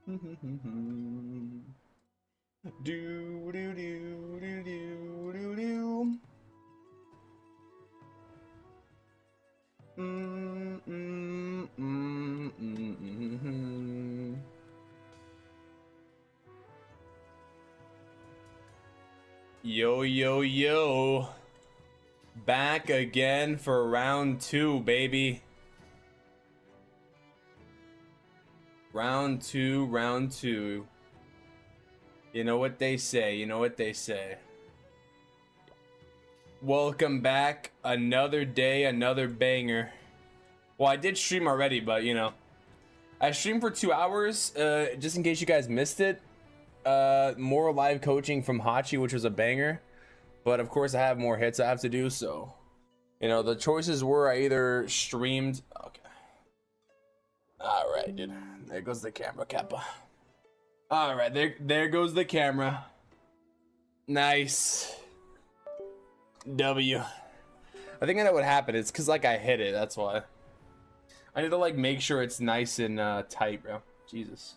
Do do do do do do do. Mm, mm, mm, mm, mm. Yo, yo, yo. Back again for round 2, baby. Round 2, round 2. You know what they say, you know what they say. Welcome back. Another day, another banger. Well, I did stream already, but you know. I streamed for 2 hours, just in case you guys missed it. More live coaching from Hachi, which was a banger. But of course I have more hits I have to do, so you know the choices were I either streamed. Okay. Alright, dude. There goes the camera, Kappa. Alright, there goes the camera. Nice. W. I think I know what happened. It's cause like I hit it, that's why. I need to like make sure it's nice and tight, bro. Jesus.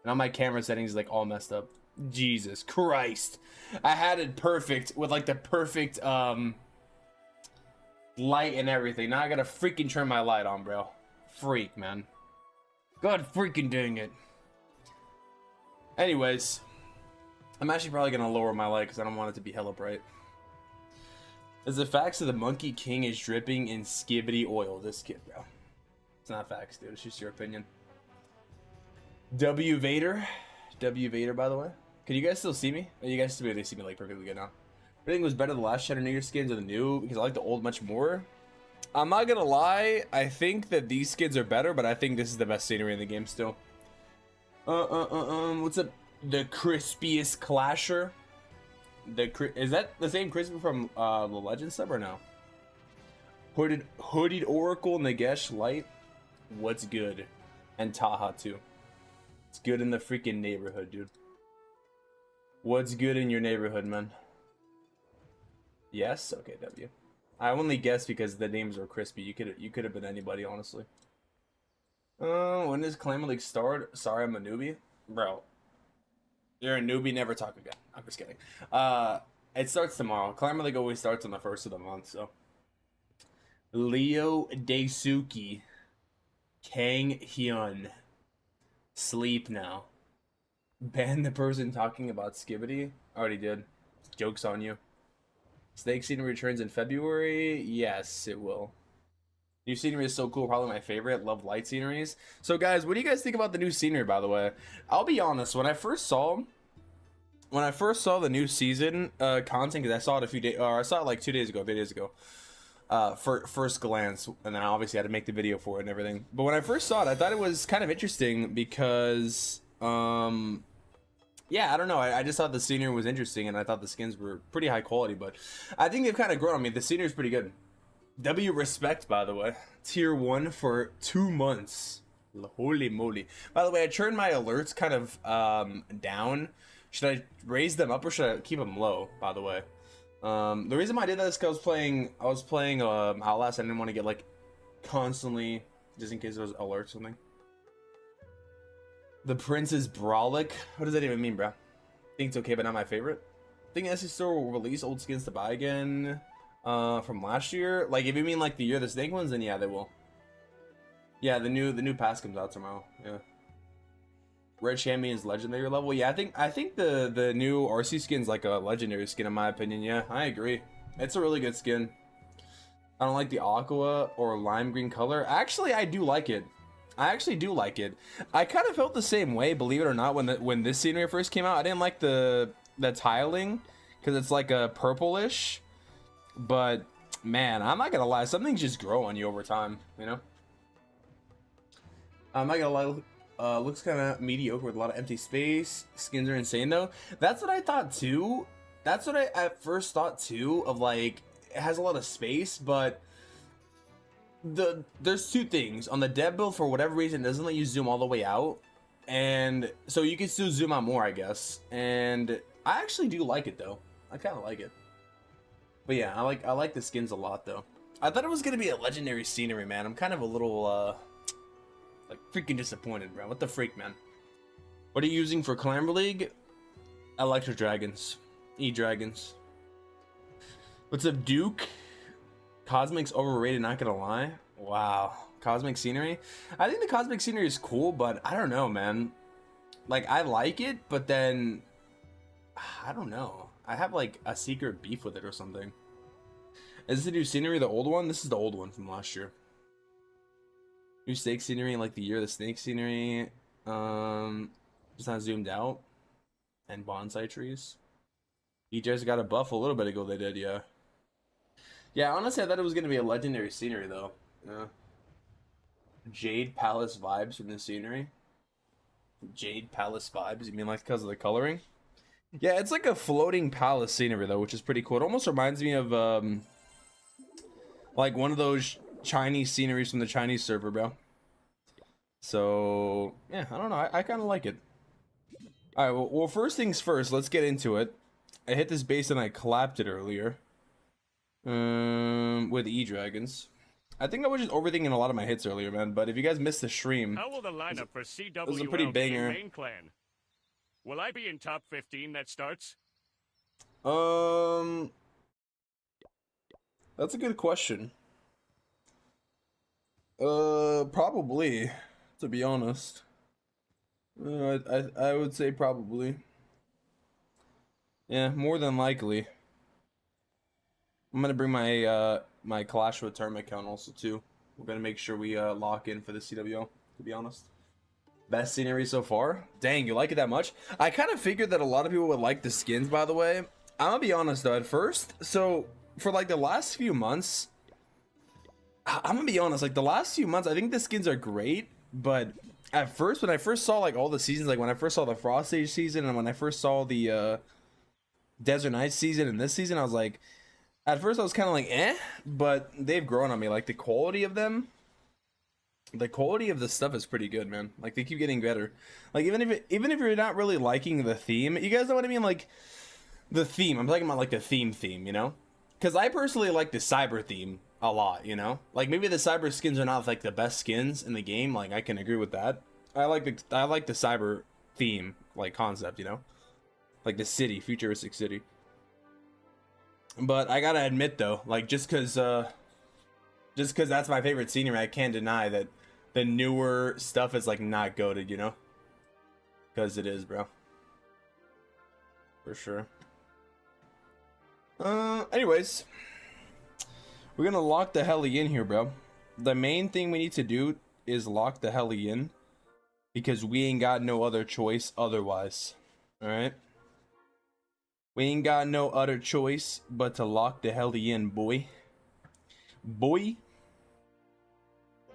And all my camera settings is like all messed up. Jesus Christ. I had it perfect with like the perfect light and everything. Now I gotta freaking turn my light on, bro. Freak, man. God freaking dang it. Anyways, I'm actually probably gonna lower my light because I don't want it to be hella bright. As the facts of the Monkey King is dripping in skibbity oil. This kid, bro. It's not facts, dude. It's just your opinion. W Vader. W Vader, by the way. Can you guys still see me? You guys still see me like perfectly good now. Everything was better the last Termynater skins or the new because I like the old much more. I'm not gonna lie. I think that these skins are better, but I think this is the best scenery in the game still. What's up? The crispiest clasher. Is that the same crispy from the Legend sub or no? Hooded Oracle Nagesh Light. What's good? And Taha too. It's good in the freaking neighborhood, dude. What's good in your neighborhood, man? Yes? Okay, W. I only guessed because the names were crispy. You could have been anybody, honestly. When does Clam League start? Sorry, I'm a newbie. Bro. You're a newbie, never talk again. I'm just kidding. It starts tomorrow. Clam League always starts on the 1st of the month, so. Leo Daisuke. Kang Hyun. Sleep now. Ban the person talking about Skibbity. Already did. Joke's on you. Snake scenery returns in February. Yes, it will. New scenery is so cool. Probably my favorite. Love light sceneries. So, guys, what do you guys think about the new scenery? By the way, I'll be honest. When I first saw the new season content, because I saw it a few days, or I saw it like 2 days ago, 3 days ago. For first glance, and then I obviously had to make the video for it and everything. But when I first saw it, I thought it was kind of interesting because, yeah, I don't know. I just thought the scenery was interesting, and I thought the skins were pretty high quality. But I think they've kind of grown on me. The scenery is pretty good. W respect, by the way. Tier 1 for 2 months. Holy moly. By the way, I turned my alerts kind of down. Should I raise them up or should I keep them low, by the way? The reason why I did that is because I was playing Outlast. I didn't want to get like constantly, just in case there was alerts or something. The Prince is Brolic. What does that even mean, bro? Think it's okay, but not my favorite. Think SC Store will release old skins to buy again from last year. Like if you mean like the year of the snake ones, then yeah, they will. Yeah, the new pass comes out tomorrow. Yeah. Red Champion's legendary level. Yeah, I think the new RC skin's like a legendary skin in my opinion. Yeah, I agree. It's a really good skin. I don't like the aqua or lime green color. Actually, I do like it. I actually do like it. I kind of felt the same way, believe it or not, when this scenery first came out. I didn't like the tiling because it's like a purplish. But man, I'm not gonna lie, some things just grow on you over time, you know. I'm not gonna lie. Looks kind of mediocre with a lot of empty space. Skins are insane though. That's what I thought too. That's what I at first thought too. Of like, it has a lot of space, but there's two things on the dev build. For whatever reason, it doesn't let you zoom all the way out, and so you can still zoom out more, I guess. And I actually do like it though. I kind of like it. But yeah, I like the skins a lot though. I thought it was gonna be a legendary scenery, man. I'm kind of a little like freaking disappointed, bro. What the freak, man? What are you using for Clamber League? Electro Dragons. E-Dragons. What's up, Duke? Cosmic's overrated, not gonna lie. Wow. Cosmic scenery? I think the cosmic scenery is cool, but I don't know, man. Like, I like it, but then I don't know. I have like a secret beef with it or something. Is this the new scenery, the old one? This is the old one from last year. New snake scenery in like the year of the snake scenery. It's not zoomed out. And bonsai trees. You just got a buff a little bit ago, they did, yeah. Yeah, honestly, I thought it was gonna be a legendary scenery though. Yeah. Jade Palace vibes from the scenery. Jade Palace vibes, you mean like because of the coloring? Yeah, it's like a floating palace scenery though, which is pretty cool. It almost reminds me of like one of those Chinese sceneries from the Chinese server, bro. So yeah, I don't know. I kind of like it. All right, well, first things first. Let's get into it. I hit this base and I clapped it earlier. With E-Dragons. I think I was just overthinking a lot of my hits earlier, man. But if you guys missed the stream, how will the lineup for CWL it was a pretty banger. main clan? Will I be in top 15 that starts? That's a good question. Probably, to be honest. I would say probably. Yeah, more than likely. I'm gonna bring my my Clash with Term account also too. We're gonna make sure we lock in for the CWO, to be honest. Best scenery so far? Dang, you like it that much? I kind of figured that a lot of people would like the skins, by the way. I'm gonna be honest though, at first. So, for like the last few months, I'm gonna be honest, like the last few months, I think the skins are great, but at first, when I first saw like all the seasons, like when I first saw the Frost Age season and when I first saw the Desert Night season and this season, I was like, at first I was kind of like, eh, but they've grown on me. Like the quality of them, the quality of the stuff is pretty good, man. Like they keep getting better. Like even if you're not really liking the theme, you guys know what I mean? Like the theme. I'm talking about like the theme, you know? Because I personally like the cyber theme a lot, you know? Like maybe the cyber skins are not like the best skins in the game. Like I can agree with that. I like the cyber theme like concept, you know? Like the city, futuristic city. But I gotta admit though, like just cause that's my favorite scenery, I can't deny that the newer stuff is like not goated, you know? Cause it is, bro. For sure. Anyways, we're gonna lock the heli in here, bro. The main thing we need to do is lock the heli in because we ain't got no other choice otherwise. All right. We ain't got no other choice but to lock the heli in, boy. Boy.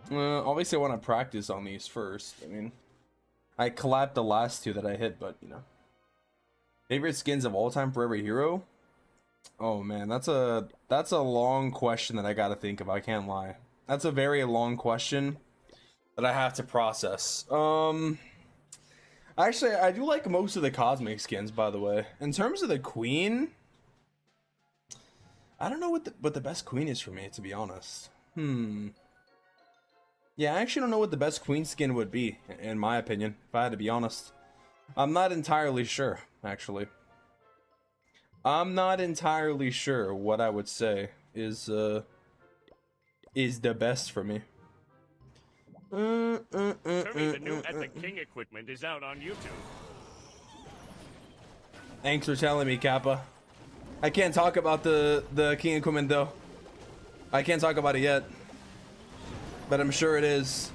Obviously I want to practice on these first. I mean, I collabed the last two that I hit, but you know. Favorite skins of all time for every hero? Oh man, that's a long question that I gotta think of. I can't lie. That's a very long question that I have to process. Actually, I do like most of the cosmic skins, by the way. In terms of the queen, I don't know what the best queen is for me, to be honest. Yeah, I actually don't know what the best queen skin would be, in my opinion, if I had to be honest. I'm not entirely sure, actually. I'm not entirely sure what I would say is the best for me. Termy, the new Epic King equipment is out on YouTube. Thanks for telling me, Kappa. I can't talk about the King equipment though. I can't talk about it yet, but I'm sure it is.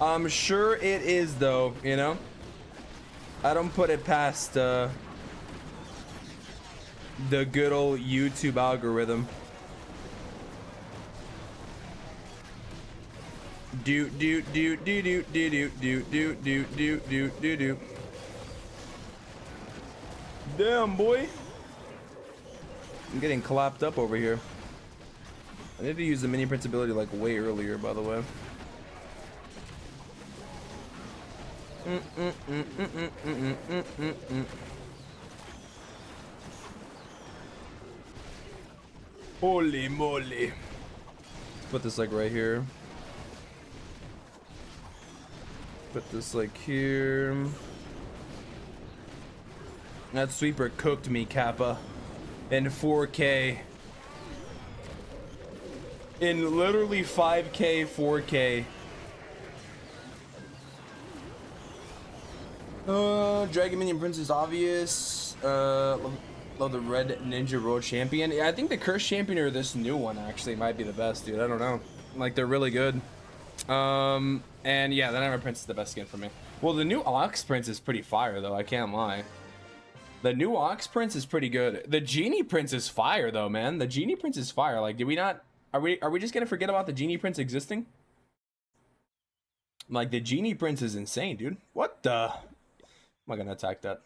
I'm sure it is though, you know? I don't put it past the good old YouTube algorithm. Do. Damn, boy. I'm getting clapped up over here. I need to use the mini print ability like way earlier, by the way. Holy moly. Put this like right here. Put this like here. That sweeper cooked me, Kappa. In 4K. In literally 5K, 4K. Dragon Minion Prince is obvious. Love the red ninja world champion. Yeah, I think the cursed champion or this new one actually might be the best, dude. I don't know. Like, they're really good. And yeah, the Nightmare Prince is the best skin for me. Well, the new Ox Prince is pretty fire, though. I can't lie. The new Ox Prince is pretty good. The Genie Prince is fire, though, man. The Genie Prince is fire. Like, did we not... Are we just gonna forget about the Genie Prince existing? Like, the Genie Prince is insane, dude. What the... Am I gonna attack that?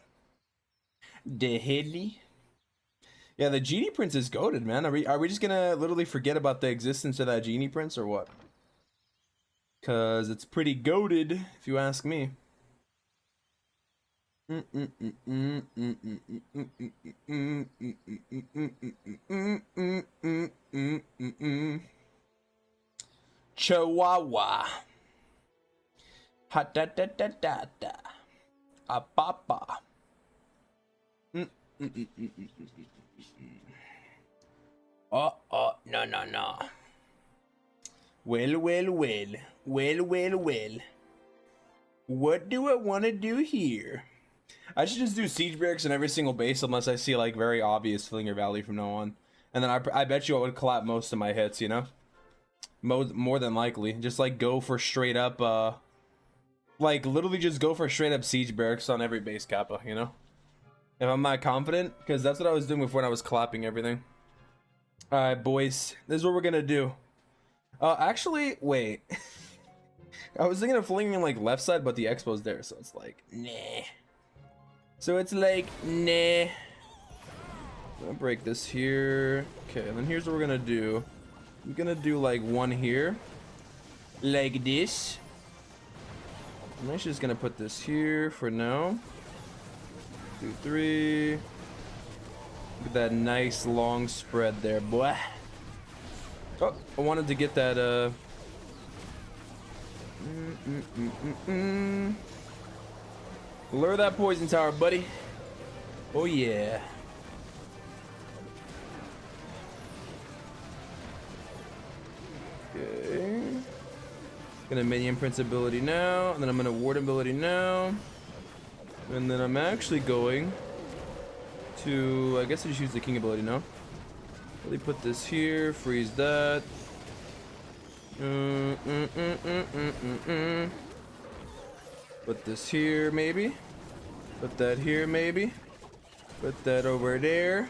The Headley? Yeah, the Genie Prince is goated, man. Are we just gonna literally forget about the existence of that Genie Prince or what? Cause it's pretty goated, if you ask me. Chihuahua. Ha da da da da da. A papa. No. Well. What do I want to do here? I should just do siege barracks in every single base unless I see like very obvious Flinger Valley from now on. And then I bet you I would collapse most of my hits, you know? More than likely. Just like go for straight up, like literally just go for straight up siege barracks on every base Kappa, you know? If I'm not confident, because that's what I was doing before when I was clapping everything. Alright, boys. This is what we're gonna do. Actually, wait. I was thinking of flinging like left side, but the expo's there, so it's like, nah. So it's like, nah. I'm gonna break this here. Okay, and then here's what we're gonna do. I'm gonna do like one here. Like this. I'm actually just gonna put this here for now. 2, 3. Look at that nice long spread there, boy. Oh, I wanted to get that, Lure that poison tower, buddy. Oh, yeah. Okay. Gonna minion prince ability now, and then I'm gonna ward ability now. And then I'm actually going to, I guess I just use the king ability now. Really put this here, freeze that. Put this here, maybe. Put that here, maybe. Put that over there.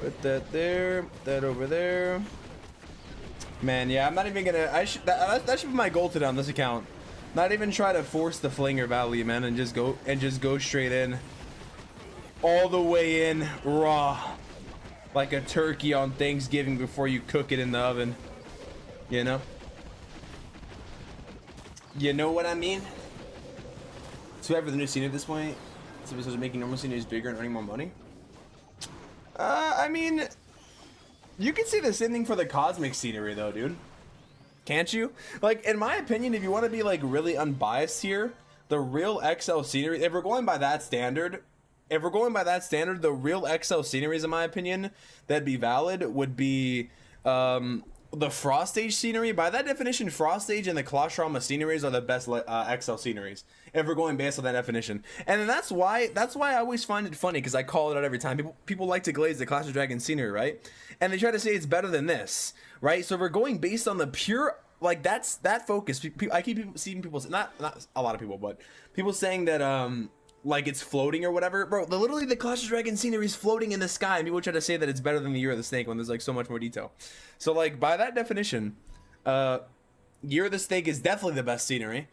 Put that there. Put that over there. Man, yeah, I'm not even gonna. That should be my goal today on this account. Not even try to force the Flinger Valley, man, and just go straight in. All the way in raw. Like a turkey on Thanksgiving before you cook it in the oven. You know? You know what I mean? So ever the new scene at this point? So it's making normal sceneries bigger and earning more money? I mean, you can see the same thing for the cosmic scenery though, dude. Can't you? Like, in my opinion, if you want to be like really unbiased here, the real XL scenery, if we're going by that standard, the real XL sceneries, in my opinion, that'd be valid would be the Frost Stage scenery. By that definition, Frost Stage and the Colossurama sceneries are the best XL sceneries. If we're going based on that definition, and then that's why I always find it funny because I call it out every time. People like to glaze the Clash of Dragons scenery, right? And they try to say it's better than this, right? So if we're going based on the pure, like that's that focus. I keep seeing people, not a lot of people, but people saying that like it's floating or whatever, bro. Literally the Clash of Dragons scenery is floating in the sky, and people try to say that it's better than the Year of the Snake when there's like so much more detail. So like by that definition, Year of the Snake is definitely the best scenery,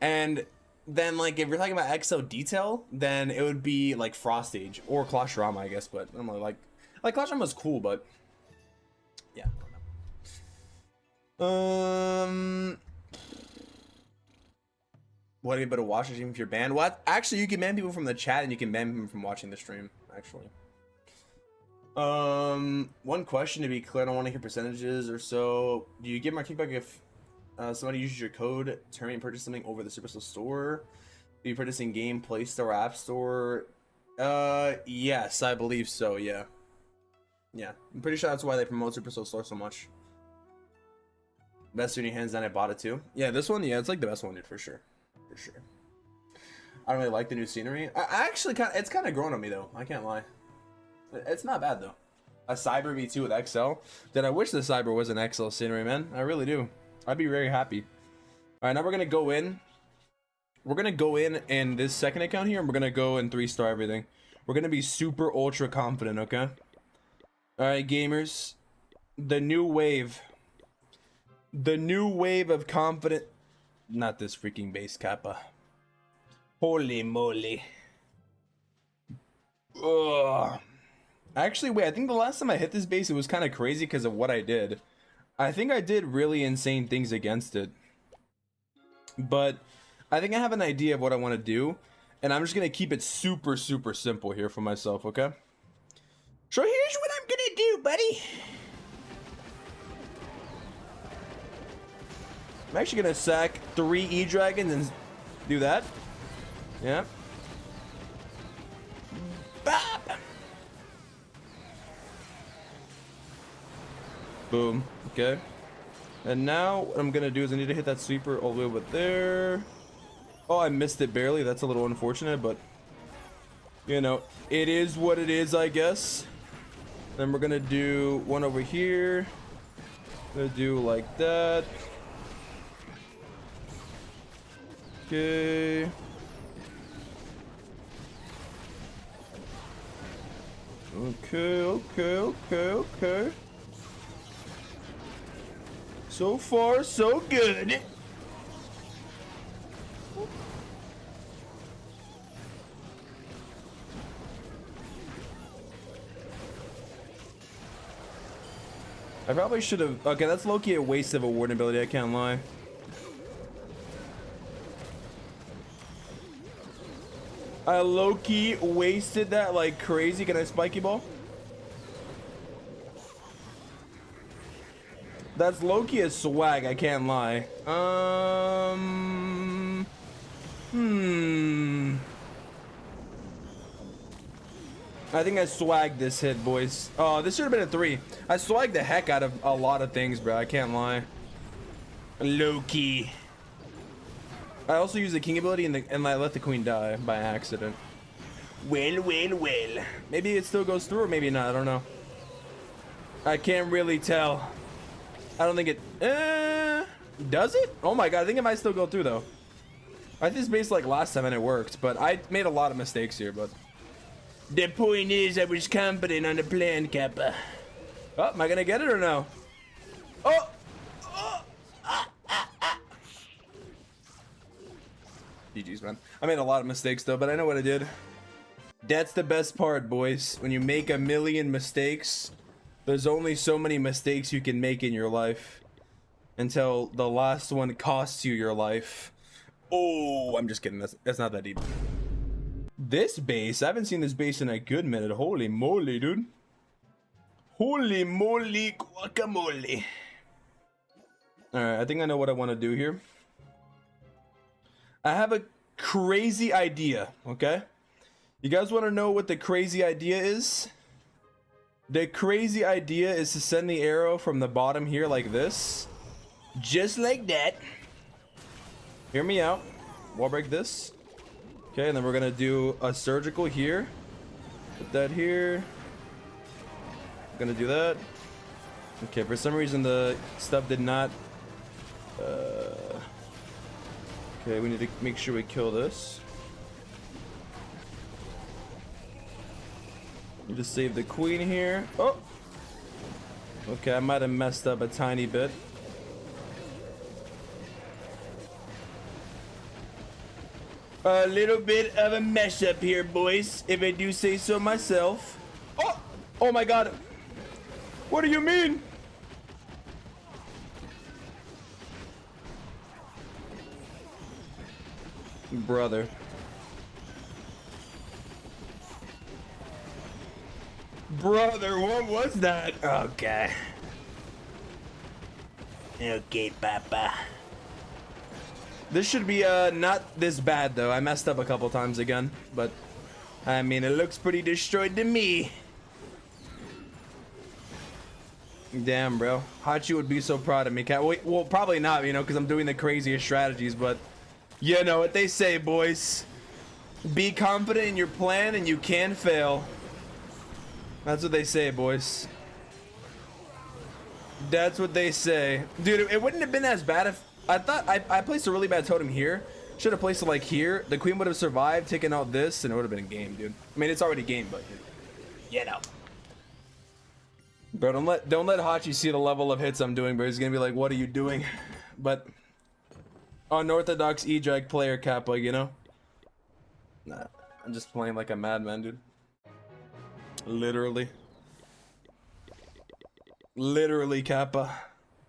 and then like if you're talking about XO detail, then it would be like Frost Stage or Colossurama, I guess. But I don't know, like Colossurama's cool, but yeah. What, anybody watch the stream if you're banned? What? Actually, you can ban people from the chat and you can ban people from watching the stream, actually. One question to be clear, I don't want to hear percentages or so. Do you get more kickback if somebody uses your code Termynater and purchase something over the Supercell store? Do you purchase in game, Play Store, App Store? Yes, I believe so. Yeah, yeah. I'm pretty sure that's why they promote Supercell store so much. Best in your hands, then I bought it too. Yeah, this one, yeah, it's like the best one, dude, for sure, for sure. I don't really like the new scenery. I actually it's kind of grown on me though. I can't lie. It's not bad though. A Cyber V2 with XL. Then I wish the Cyber was an XL scenery, man. I really do. I'd be very happy. All right, now we're gonna go in. We're gonna go in this second account here, and we're gonna go and 3-star everything. We're gonna be super ultra confident, okay? All right, gamers. The new wave. The new wave of confident. Not this freaking base kappa. Holy moly. Ugh. Actually, wait, I think the last time I hit this base, it was kind of crazy because of what I did. I think I did really insane things against it. But I think I have an idea of what I want to do. And I'm just going to keep it super, super simple here for myself, okay? So here's what I'm going to do, buddy. I'm actually going to sack 3 E-Dragons and do that. Yeah. Bop! Boom. Okay. And now what I'm gonna do is I need to hit that sweeper all the way over there. Oh, I missed it barely. That's a little unfortunate, but you know, it is what it is, I guess. Then we're gonna do one over here. Gonna do like that. Okay. Okay. So far, so good. I probably should have. Okay, that's low-key a waste of a warden ability, I can't lie. I low-key wasted that like crazy. Can I spiky ball? That's low-key a swag, I can't lie. I think I swagged this hit, boys. Oh, this should have been a 3. I swagged the heck out of a lot of things, bro. I can't lie. Low-key. I also used the king ability and I let the queen die by accident. Well. Maybe it still goes through or maybe not. I don't know. I can't really tell. I don't think it does it? Oh my god, I think it might still go through though. I think this base like last time and it worked, but I made a lot of mistakes here, but the point is I was confident on the plan, Kappa. Oh, am I gonna get it or no? Oh! GG's, man. I made a lot of mistakes though, but I know what I did. That's the best part, boys. When you make a million mistakes, there's only so many mistakes you can make in your life until the last one costs you your life. Oh, I'm just kidding. That's not that deep. This base, I haven't seen this base in a good minute. Holy moly, dude. Holy moly guacamole. Alright, I think I know what I want to do here. I have a crazy idea, okay? You guys want to know what the crazy idea is? The crazy idea is to send the arrow from the bottom here like this. Just like that. Hear me out. Wall break this. Okay, and then we're going to do a surgical here. Put that here. Gonna do that. Okay, for some reason the stuff did not... Okay, we need to make sure we kill this. You just save the queen here. Oh! Okay, I might have messed up a tiny bit. A little bit of a mess up here, boys, if I do say so myself. Oh! Oh my god! What do you mean? Brother. Brother, what was that? Okay. Okay, Papa. This should be not this bad though. I messed up a couple times again, but I mean it looks pretty destroyed to me. Damn, bro. Hachi would be so proud of me. Well, probably not, you know, because I'm doing the craziest strategies, but you know what they say, boys. Be confident in your plan and you can fail. That's what they say, boys. That's what they say. Dude, it wouldn't have been as bad if... I thought I placed a really bad totem here. Should have placed it like here. The queen would have survived, taken out this, and it would have been a game, dude. I mean, it's already game, but... You know. Bro, don't let Hachi see the level of hits I'm doing, bro. He's gonna be like, what are you doing? But... Unorthodox E-Drag player, Kappa, you know? Nah, I'm just playing like a madman, dude. Literally. Literally, Kappa.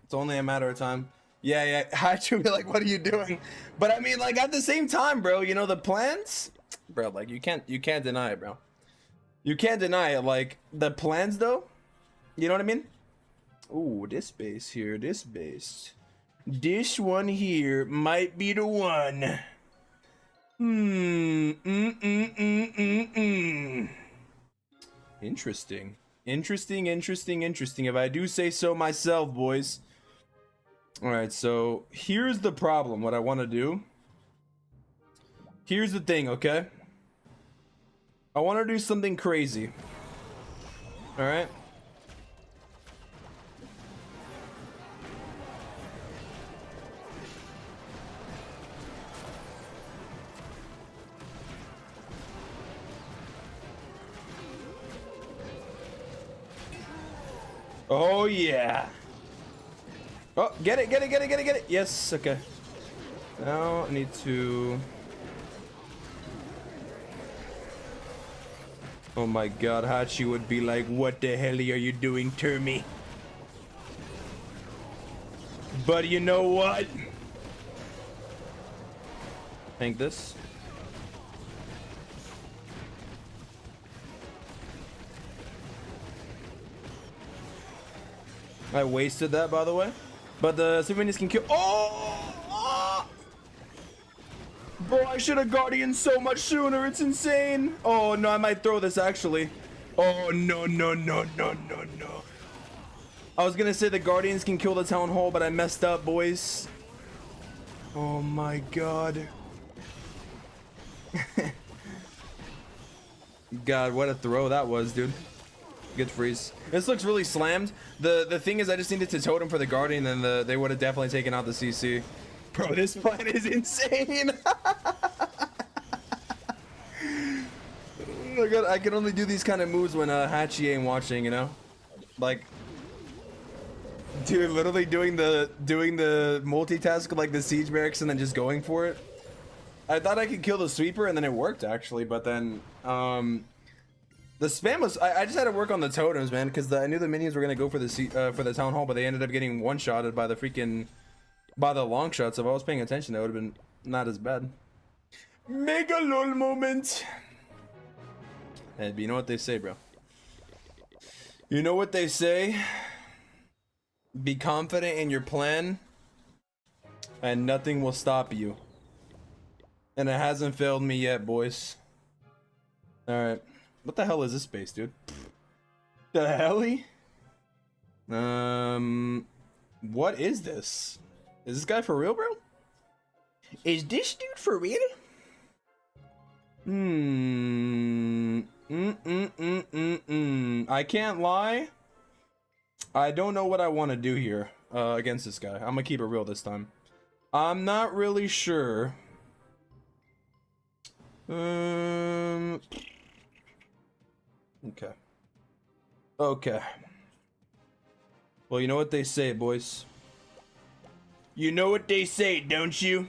It's only a matter of time. Yeah, Hachi would be like, what are you doing? But I mean, like, at the same time, bro, you know, the plans? Bro, like, you can't deny it, bro. You can't deny it. Like, the plans, though? You know what I mean? Ooh, this base here, this base. This one here might be the one. Interesting. Interesting, if I do say so myself, boys. Alright, so here's the problem, what I want to do. Here's the thing, okay? I want to do something crazy. Alright? Oh yeah. Oh, get it. Yes, okay. Now I need to... Oh my god, Hachi would be like, what the hell are you doing to me? But you know what? Tank this. I wasted that, by the way. But the souvenirs can kill. Oh! Bro, I should have Guardian so much sooner. It's insane. Oh no, I might throw this actually. Oh no. I was gonna say the Guardians can kill the Town Hall, but I messed up, boys. Oh my god. God, what a throw that was, dude. Good freeze. This looks really slammed. The thing is, I just needed to totem for the Guardian, and they would have definitely taken out the CC. Bro, this plan is insane. Oh god, I can only do these kind of moves when Hachi ain't watching, you know? Like, dude, literally doing the multitask of like the siege barracks and then just going for it. I thought I could kill the sweeper, and then it worked actually, but then the spam was... I just had to work on the totems, man, because I knew the minions were gonna go for the town hall, but they ended up getting one-shotted by the freaking... by the long shots. If I was paying attention, that would have been not as bad. Mega lol moment. Hey, but you know what they say, bro. You know what they say? Be confident in your plan, and nothing will stop you. And it hasn't failed me yet, boys. Alright. What the hell is this space, dude? The helly? What is this? Is this guy for real, bro? Is this dude for real? I can't lie. I don't know what I want to do here against this guy. I'm gonna keep it real this time. I'm not really sure. Okay. Well, you know what they say, boys. You know what they say, don't you?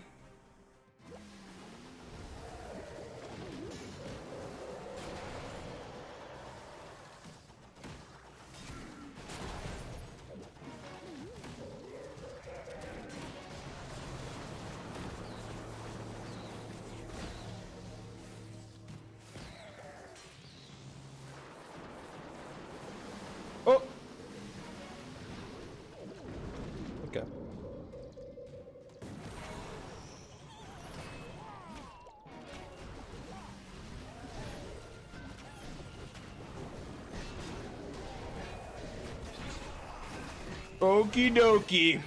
Okie dokie.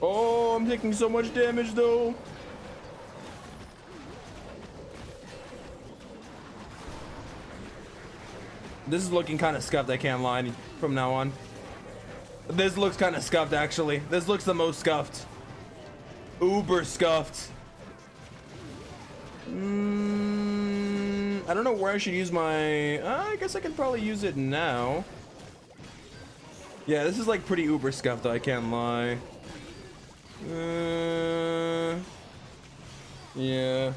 Oh, I'm taking so much damage though. This is looking kind of scuffed, I can't lie from now on. This looks kind of scuffed actually. This looks the most scuffed. Uber scuffed. I don't know where I should use my... I guess I can probably use it now. Yeah, this is like pretty uber scuffed though, I can't lie. Yeah.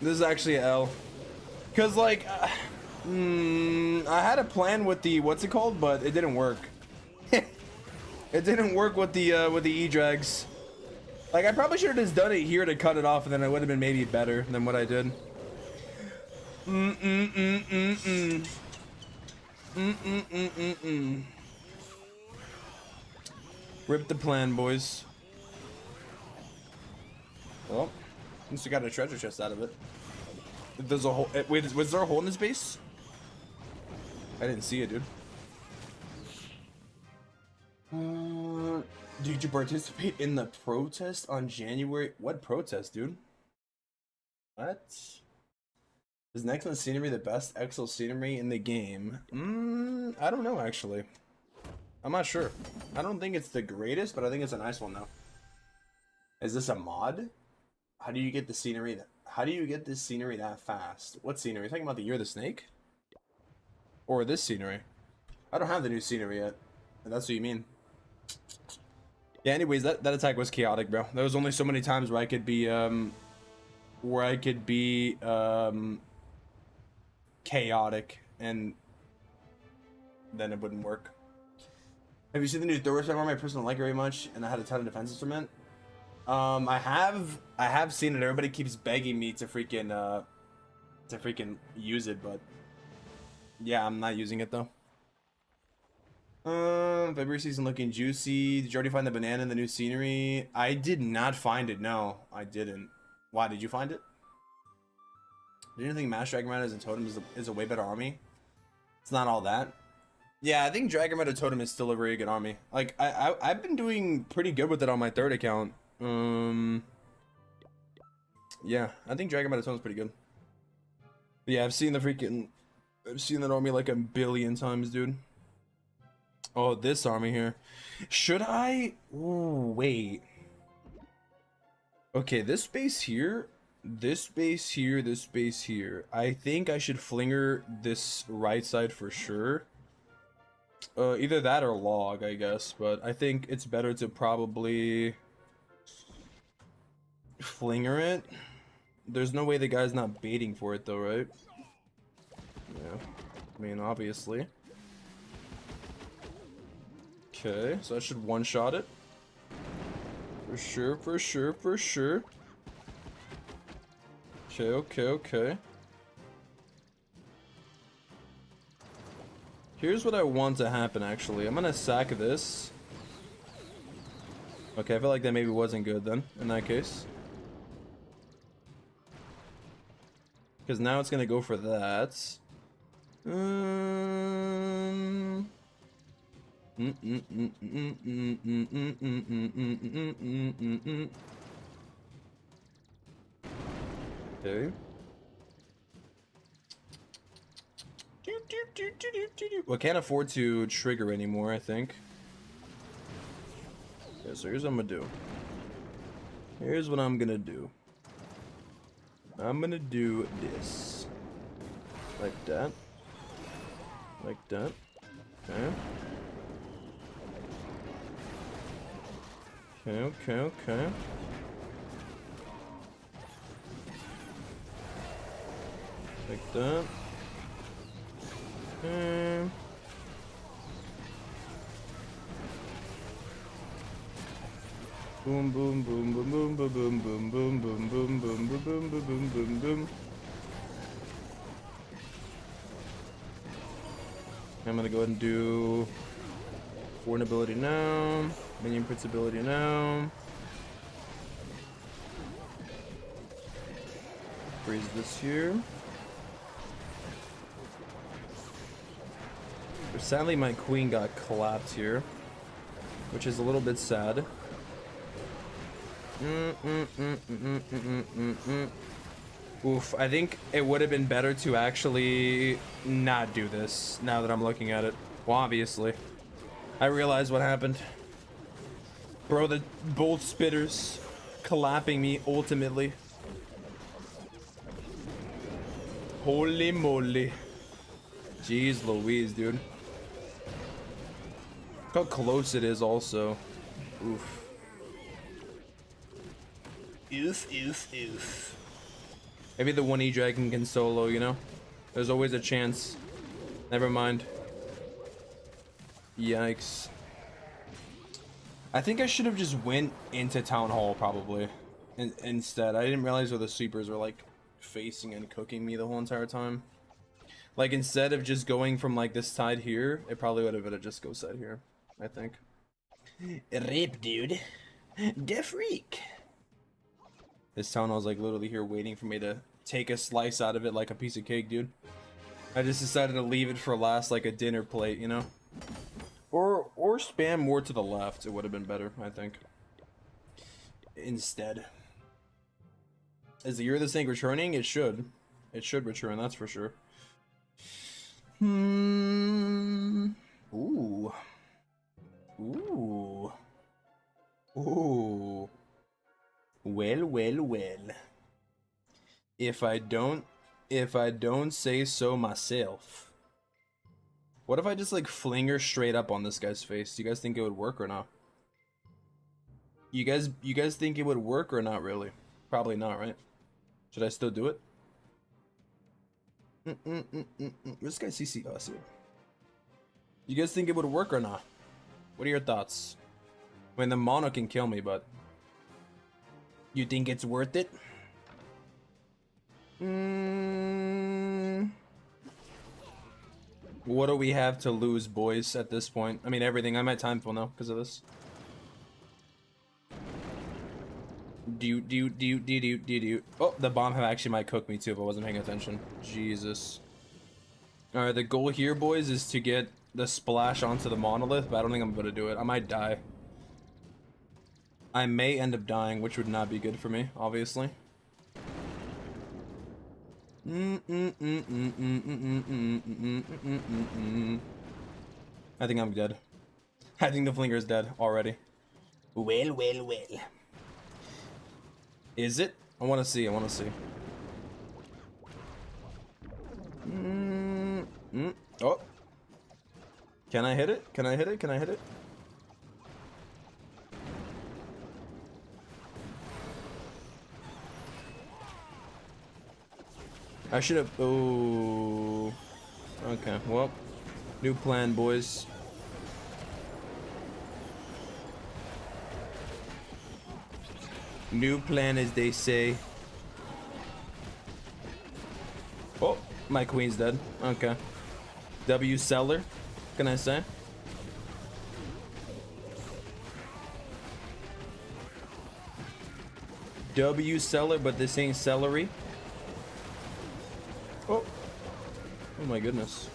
This is actually a L. Cause like, I had a plan with the what's it called, but it didn't work. It didn't work with the E-drags. Like I probably should have just done it here to cut it off, and then it would have been maybe better than what I did. Rip the plan, boys. Well, at least we got a treasure chest out of it. There's a hole. Wait, was there a hole in this base? I didn't see it, dude. Did you participate in the protest on January? What protest, dude? What? Is Nextland scenery the best Excel scenery in the game? I don't know, actually. I'm not sure. I don't think it's the greatest, but I think it's a nice one, though. Is this a mod? How do you get the scenery? How do you get this scenery that fast? What scenery? Are you talking about the Year of the Snake? Or this scenery? I don't have the new scenery yet. If that's what you mean. Yeah, anyways, that attack was chaotic, bro. There was only so many times where I could be, chaotic, and then it wouldn't work. Have you seen the new Thor armor? I personally like it very much, and I had a ton of defenses from it. I have seen it. Everybody keeps begging me to freaking use it, but yeah, I'm not using it though. February season looking juicy. Did you already find the banana in the new scenery? I did not find it. No, I didn't. Why, did you find it? Do you think Mass Dragon Rider as a totem is a way better army? It's not all that. Yeah, I think Dragon Rider Totem is still a very good army. Like I've been doing pretty good with it on my third account. Yeah, I think Dragon Rider Totem is pretty good. But yeah, I've seen that army like a billion times, dude. Oh, this army here. Should I? Ooh, wait. Okay, this base here, this base here, this base here. I think I should flinger this right side for sure. Either that or log, I guess. But I think it's better to probably flinger it. There's no way the guy's not baiting for it though, right? Yeah. I mean, obviously. Okay, so I should one-shot it. For sure, for sure, for sure. Okay, okay, okay. Here's what I want to happen, actually. I'm gonna sack this. Okay, I feel like that maybe wasn't good then, in that case. Because now it's gonna go for that. Okay. Well, I can't afford to trigger anymore, I think. Okay, so here's what I'm gonna do. Here's what I'm gonna do. I'm gonna do this. Like that. Like that. Okay. Okay, okay, okay. Like that. Okay. Boom, boom, boom, boom, boom, boom, boom, boom, boom, boom, boom, boom, boom, boom, boom, boom, boom, boom. I'm gonna go ahead and do Warden ability now, Minion Prince ability now. Freeze this here. Sadly, my queen got clapped here, which is a little bit sad. Oof, I think it would have been better to actually not do this now that I'm looking at it. Well, obviously. I realize what happened. Bro, the bolt spitters clapping me ultimately. Holy moly. Jeez Louise, dude. Look how close it is also. Oof. Oof. Maybe the 1E dragon can solo, you know? There's always a chance. Never mind. Yikes. I think I should have just went into town hall probably. Instead, I didn't realize where the sweepers were like facing and cooking me the whole entire time. Like instead of just going from like this side here, it probably would have been just go side here, I think. Rip, dude. The freak. This town hall's like literally here waiting for me to take a slice out of it like a piece of cake, dude. I just decided to leave it for last like a dinner plate, you know? Or spam more to the left. It would have been better, I think. Instead. Is the year of this thing returning? It should. It should return, that's for sure. Ooh. Ooh. Ooh. Well. If I don't say so myself. What if I just like fling her straight up on this guy's face? Do you guys think it would work or not? You guys think it would work or not really? Probably not, right? Should I still do it? This guy CC us here. You guys think it would work or not? What are your thoughts? I mean, the mono can kill me, but you think it's worth it? What do we have to lose, boys, at this point? I mean, everything. I'm at time full now because of this. Oh, the bomb actually might cook me too if I wasn't paying attention. Jesus. Alright, the goal here, boys, is to get the splash onto the monolith, but I don't think I'm gonna do it. I might die. I may end up dying, which would not be good for me, obviously. I think I'm dead. I think the flinger is dead already. Well. Is it? I want to see. Oh. Can I hit it? I should have. Oh. Okay. Well, new plan, boys. New plan, as they say. Oh, my queen's dead. Okay. W seller, can I say? W seller, but this ain't celery. Oh. Oh my goodness.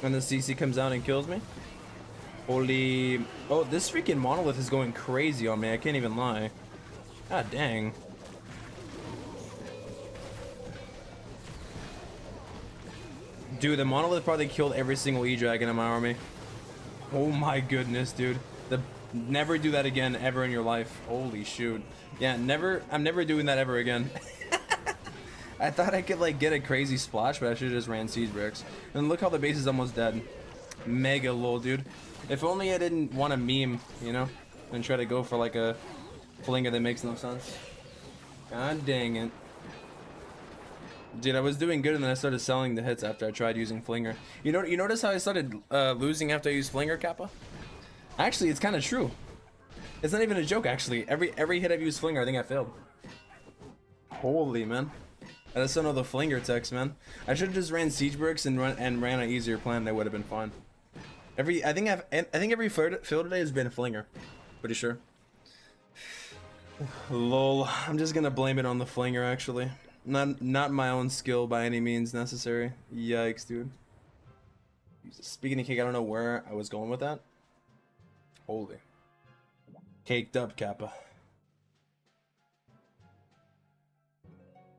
And the CC comes out and kills me. Holy. Oh, this freaking monolith is going crazy on me. I can't even lie. God dang. Dude, the monolith probably killed every single E-Dragon in my army. Oh my goodness, dude. Never do that again ever in your life. Holy shoot. Yeah, never. I'm never doing that ever again. I thought I could like get a crazy splash, but I should have just ran siege bricks. And look how the base is almost dead. Mega lol, dude. If only I didn't want to meme, you know, and try to go for like a flinger that makes no sense. God dang it. Dude, I was doing good and then I started selling the hits after I tried using flinger. You notice how I started losing after I used flinger, Kappa? Actually, it's kind of true. It's not even a joke, actually. Every hit I've used flinger, I think I failed. Holy, man. I just don't know the flinger text, man. I should have just ran siege bricks and ran an easier plan. That would have been fine. I think every fill today has been a flinger. Pretty sure. Lol. I'm just gonna blame it on the flinger, actually. Not my own skill by any means necessary. Yikes, dude. Speaking of cake, I don't know where I was going with that. Holy. Caked up, Kappa.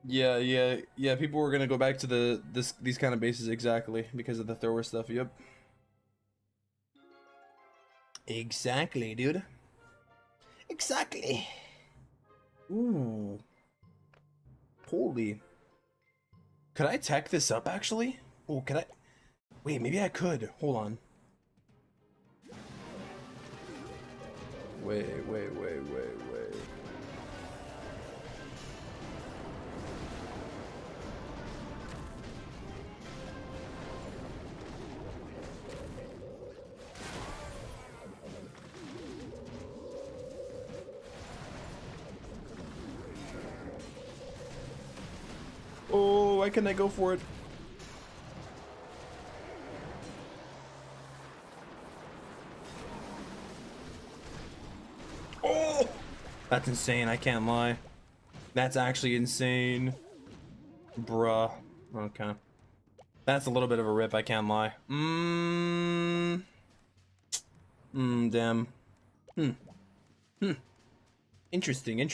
Yeah. People were gonna go back to these kind of bases exactly because of the thrower stuff. Yep. Exactly, dude. Exactly. Ooh. Holy. Could I tech this up actually? Oh, could I? Wait, maybe I could. Hold on. Wait. Oh, why can't I go for it? Oh! That's insane, I can't lie. That's actually insane. Bruh. Okay. That's a little bit of a rip, I can't lie. Damn. Interesting.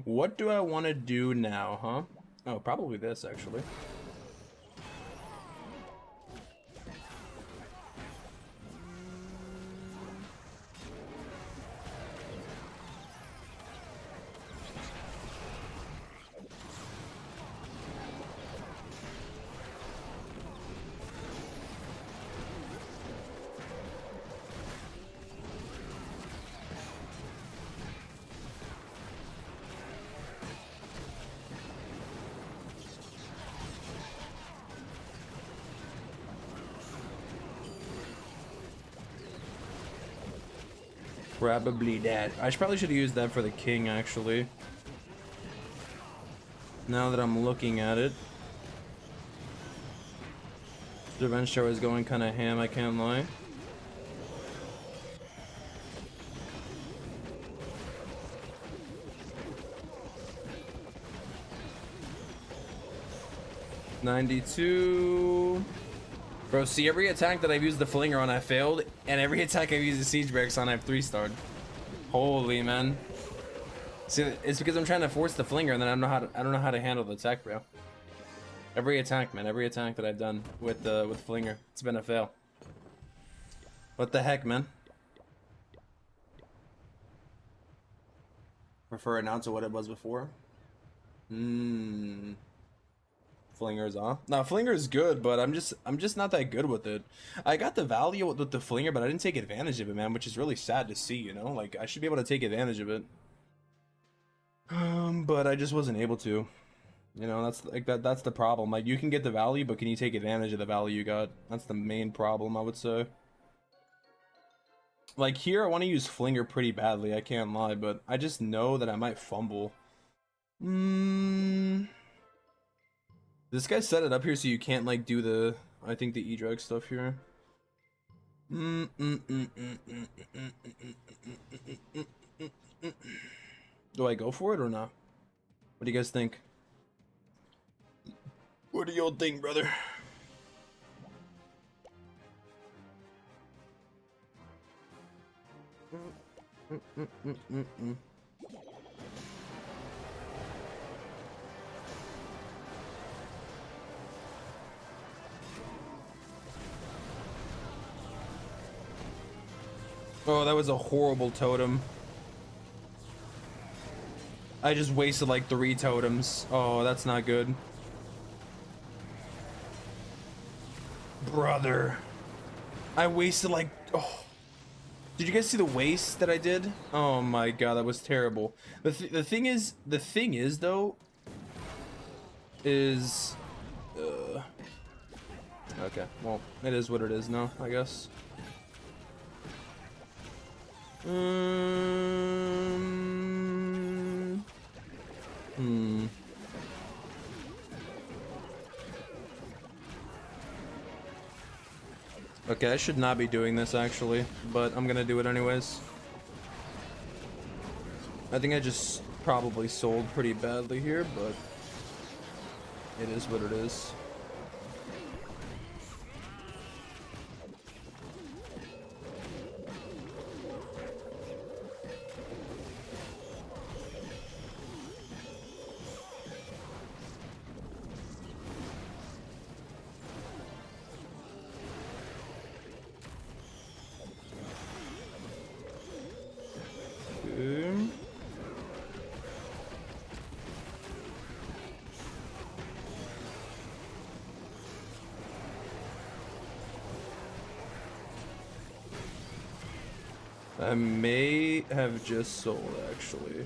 What do I want to do now, huh? Oh, probably this, actually. Probably that. I probably should have used that for the king, actually. Now that I'm looking at it. The revenge show is going kind of ham, I can't lie. $92. Bro, see, every attack that I've used the flinger on, I failed, and every attack I've used the siege barracks on, I've 3-starred. Holy man. See, it's because I'm trying to force the flinger, and then I don't know how to handle the attack, bro. Every attack, man, every attack that I've done with flinger, it's been a fail. What the heck, man? Prefer it now to what it was before. Flinger's off. No, Flinger's good, but I'm just not that good with it. I got the value with the Flinger, but I didn't take advantage of it, man, which is really sad to see, you know? Like, I should be able to take advantage of it. But I just wasn't able to. You know, that's the problem. Like, you can get the value, but can you take advantage of the value you got? That's the main problem, I would say. Like, here, I want to use Flinger pretty badly, I can't lie, but I just know that I might fumble. This guy set it up here so you can't, like, do the, I think, the E-drag stuff here. Do I go for it or not? What do you guys think? What do y'all think, brother? Oh, that was a horrible totem. I just wasted like 3 totems. Oh, that's not good. Brother. I wasted like... Oh. Did you guys see the waste that I did? Oh my god, that was terrible. The thing is though, is... Okay, well, it is what it is now, I guess. Okay, I should not be doing this actually, but I'm gonna do it anyways. I think I just probably sold pretty badly here, but it is what it is. I may have just sold, actually.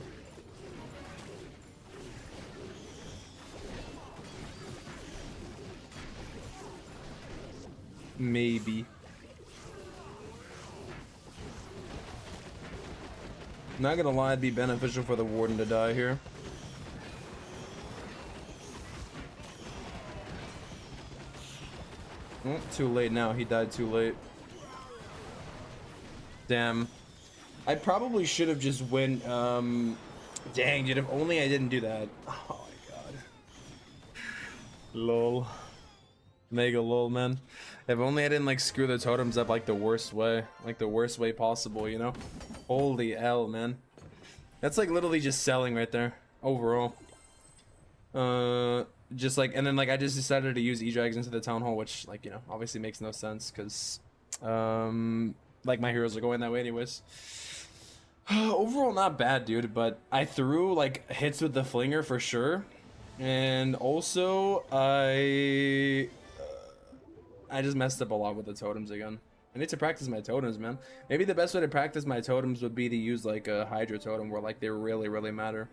Maybe. Not gonna lie, it'd be beneficial for the warden to die here. Oh, too late now. He died too late. Damn. I probably should have just went, dang, dude, if only I didn't do that. Oh my god. Lol. Mega lol, man. If only I didn't, like, screw the totems up, like, the worst way. Like, the worst way possible, you know? Holy hell, man. That's, like, literally just selling right there. Overall. Just, like, and then, like, I just decided to use E-Drags into the Town Hall, which, like, you know, obviously makes no sense, because, like, my heroes are going that way anyways. Overall, not bad, dude, but I threw, like, hits with the flinger for sure. And also, I just messed up a lot with the totems again. I need to practice my totems, man. Maybe the best way to practice my totems would be to use, like, a Hydra totem where, like, they really matter.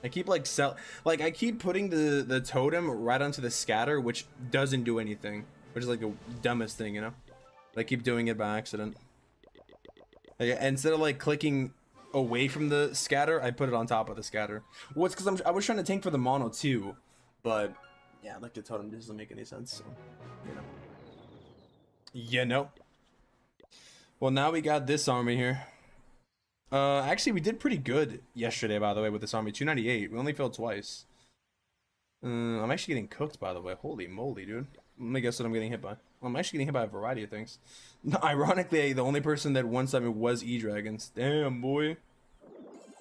I keep, like, I keep putting the totem right onto the scatter, which doesn't do anything. Which is, like, the dumbest thing, you know? I keep doing it by accident. Like, instead of, like, clicking away from the scatter, I put it on top of the scatter. Well, it's because I was trying to tank for the mono, too. But, yeah, like, the totem doesn't make any sense, so, you know. You know. Well, now we got this army here. Actually, we did pretty good yesterday, by the way, with this army. 298. We only failed twice. I'm actually getting cooked, by the way. Holy moly, dude. Let me guess what I'm getting hit by. Well, I'm actually getting hit by a variety of things. Ironically, the only person that won something was E-Dragons. Damn, boy.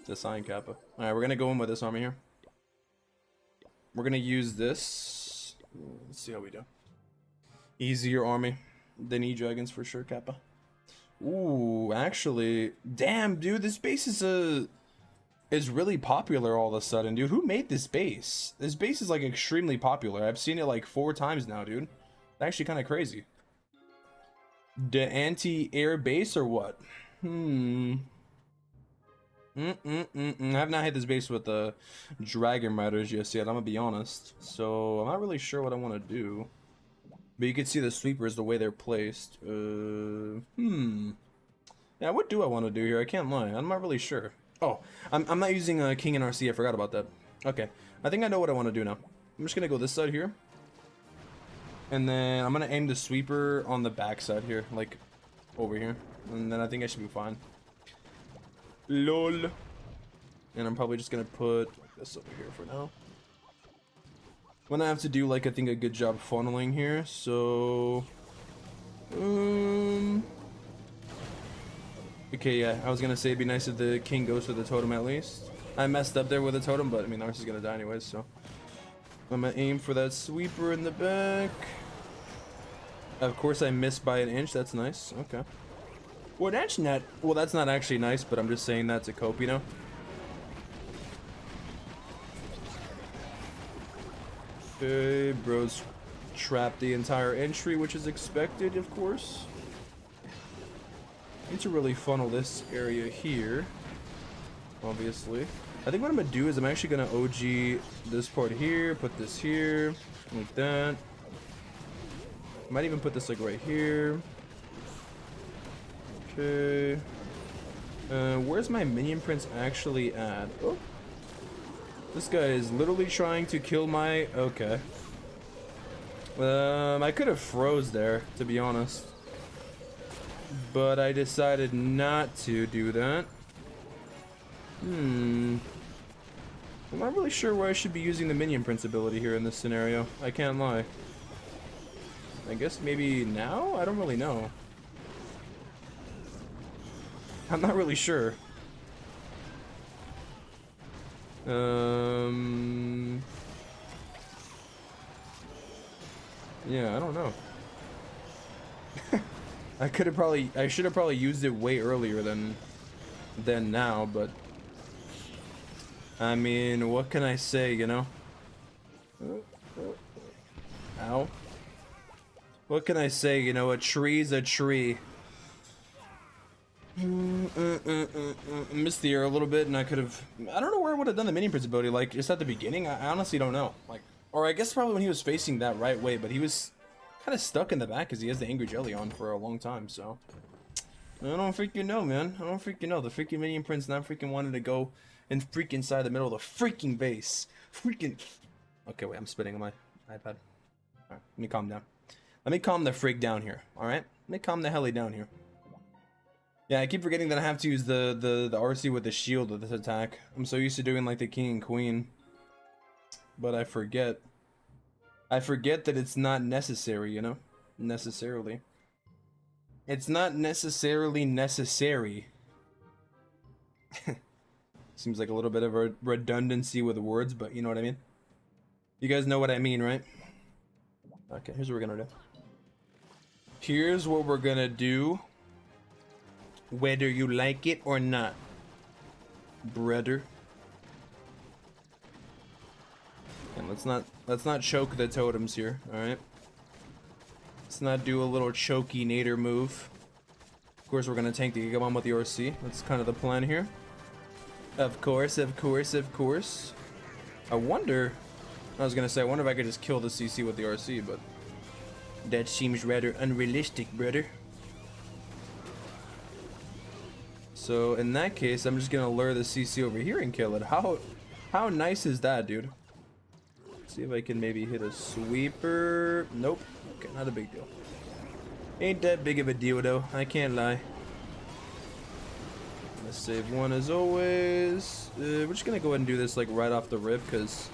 It's a sign kappa. Alright, we're gonna go in with this army here. We're gonna use this. Let's see how we do. Easier army than E-Dragons for sure, kappa. Ooh, actually, damn, dude, this base is really popular all of a sudden, dude. Who made this base? This base is, like, extremely popular. I've seen it, like, 4 times now, dude. It's actually kind of crazy. The anti-air base or what? I have not hit this base with the dragon riders just yet, I'm gonna be honest. So, I'm not really sure what I want to do. But you can see the sweepers, the way they're placed. Yeah, what do I want to do here? I can't lie. I'm not really sure. Oh, I'm not using King and RC. I forgot about that. Okay. I think I know what I want to do now. I'm just going to go this side here. And then I'm going to aim the sweeper on the back side here. Like, over here. And then I think I should be fine. LOL. And I'm probably just going to put this over here for now. I'm gonna have to do, like, I think a good job funneling here, so okay, yeah, I was gonna say it'd be nice if the king goes for the totem at least. I messed up there with the totem, but I mean, ours is gonna die anyways, so I'm gonna aim for that sweeper in the back. Of course I missed by an inch. That's nice. Okay, well, that's not actually nice, but I'm just saying that to cope, you know. Okay, bros trapped the entire entry, which is expected, of course. Need to really funnel this area here, obviously. I think what I'm gonna do is I'm actually gonna OG this part here, put this here, like that. Might even put this, like, right here. Okay. Where's my minion prince actually at? Oh. This guy is literally trying to kill my... Okay. I could have froze there, to be honest. But I decided not to do that. I'm not really sure where I should be using the minion prince ability here in this scenario. I can't lie. I guess maybe now? I don't really know. I'm not really sure. Yeah, I don't know. I should have probably used it way earlier than now, but I mean, what can I say, you know? Ow. What can I say, you know, a tree's a tree. Missed the air a little bit, and I could have. I don't know where I would have done the minion prince ability. Like just at the beginning, I honestly don't know. Like, or I guess probably when he was facing that right way, but he was kind of stuck in the back because he has the angry jelly on for a long time. So I don't freaking know, man. I don't freaking know. The freaking minion prince not freaking wanted to go and freak inside the middle of the freaking base. Freaking. Okay, wait. I'm spitting on my iPad. All right, let me calm down. Let me calm the freak down here. All right. Let me calm the helly down here. Yeah, I keep forgetting that I have to use the RC with the shield with this attack. I'm so used to doing like the king and queen. But I forget. I forget that it's not necessary, you know? Necessarily. It's not necessarily necessary. Seems like a little bit of a redundancy with words, but you know what I mean? You guys know what I mean, right? Okay, here's what we're gonna do. Here's what we're gonna do. Whether you like it or not, brother. And let's not choke the totems here, alright? Let's not do a little choky nader move. Of course we're gonna tank the Gigamon with the RC. That's kind of the plan here. Of course, of course, of course. I wonder if I could just kill the CC with the RC, but that seems rather unrealistic, brother. So in that case, I'm just gonna lure the CC over here and kill it. How nice is that, dude? Let's see if I can maybe hit a sweeper. Nope. Okay, not a big deal. Ain't that big of a deal though. I can't lie. Let's save one as always. We're just gonna go ahead and do this like right off the rip, because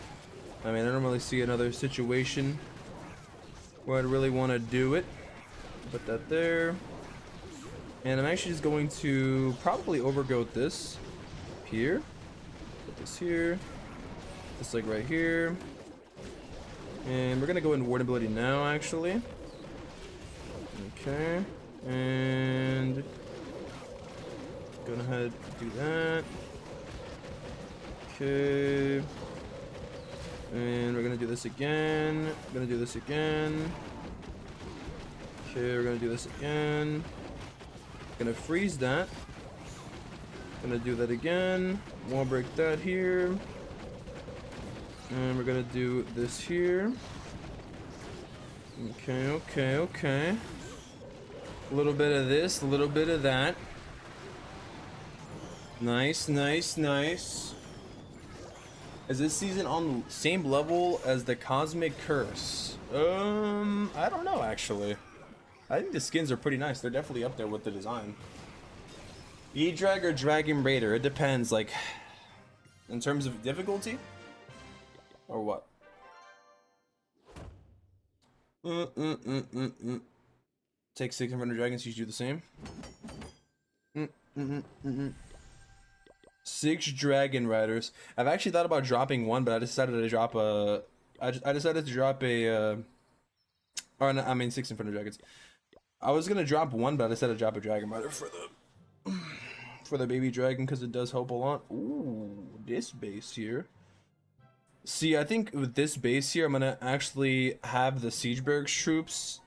I mean I don't really see another situation where I'd really want to do it. Put that there. And I'm actually just going to probably overgrowth this here. Put this here. This like right here. And we're gonna go in ward ability now, actually. Okay. And go ahead do that. Okay. And we're gonna do this again. We're gonna do this again. Okay, we're gonna do this again. Gonna freeze that. Gonna do that again. Wall break that here. And we're gonna do this here. Okay, okay, okay. A little bit of this, a little bit of that. Nice, nice, nice. Is this season on the same level as the Cosmic Curse? I don't know actually. I think the skins are pretty nice. They're definitely up there with the design. E-Drag or Dragon Raider? It depends, like, in terms of difficulty? Or what? Take 600 dragons, you do the same? 6 Dragon Riders. I've actually thought about dropping one, but I decided to drop a... I decided to drop a... or no, I mean 6 Inferno Dragons. I was gonna drop one, but I decided to drop a Dragon Rider for the baby dragon because it does help a lot. Ooh, this base here. See, I think with this base here, I'm gonna actually have the Siegeberg's troops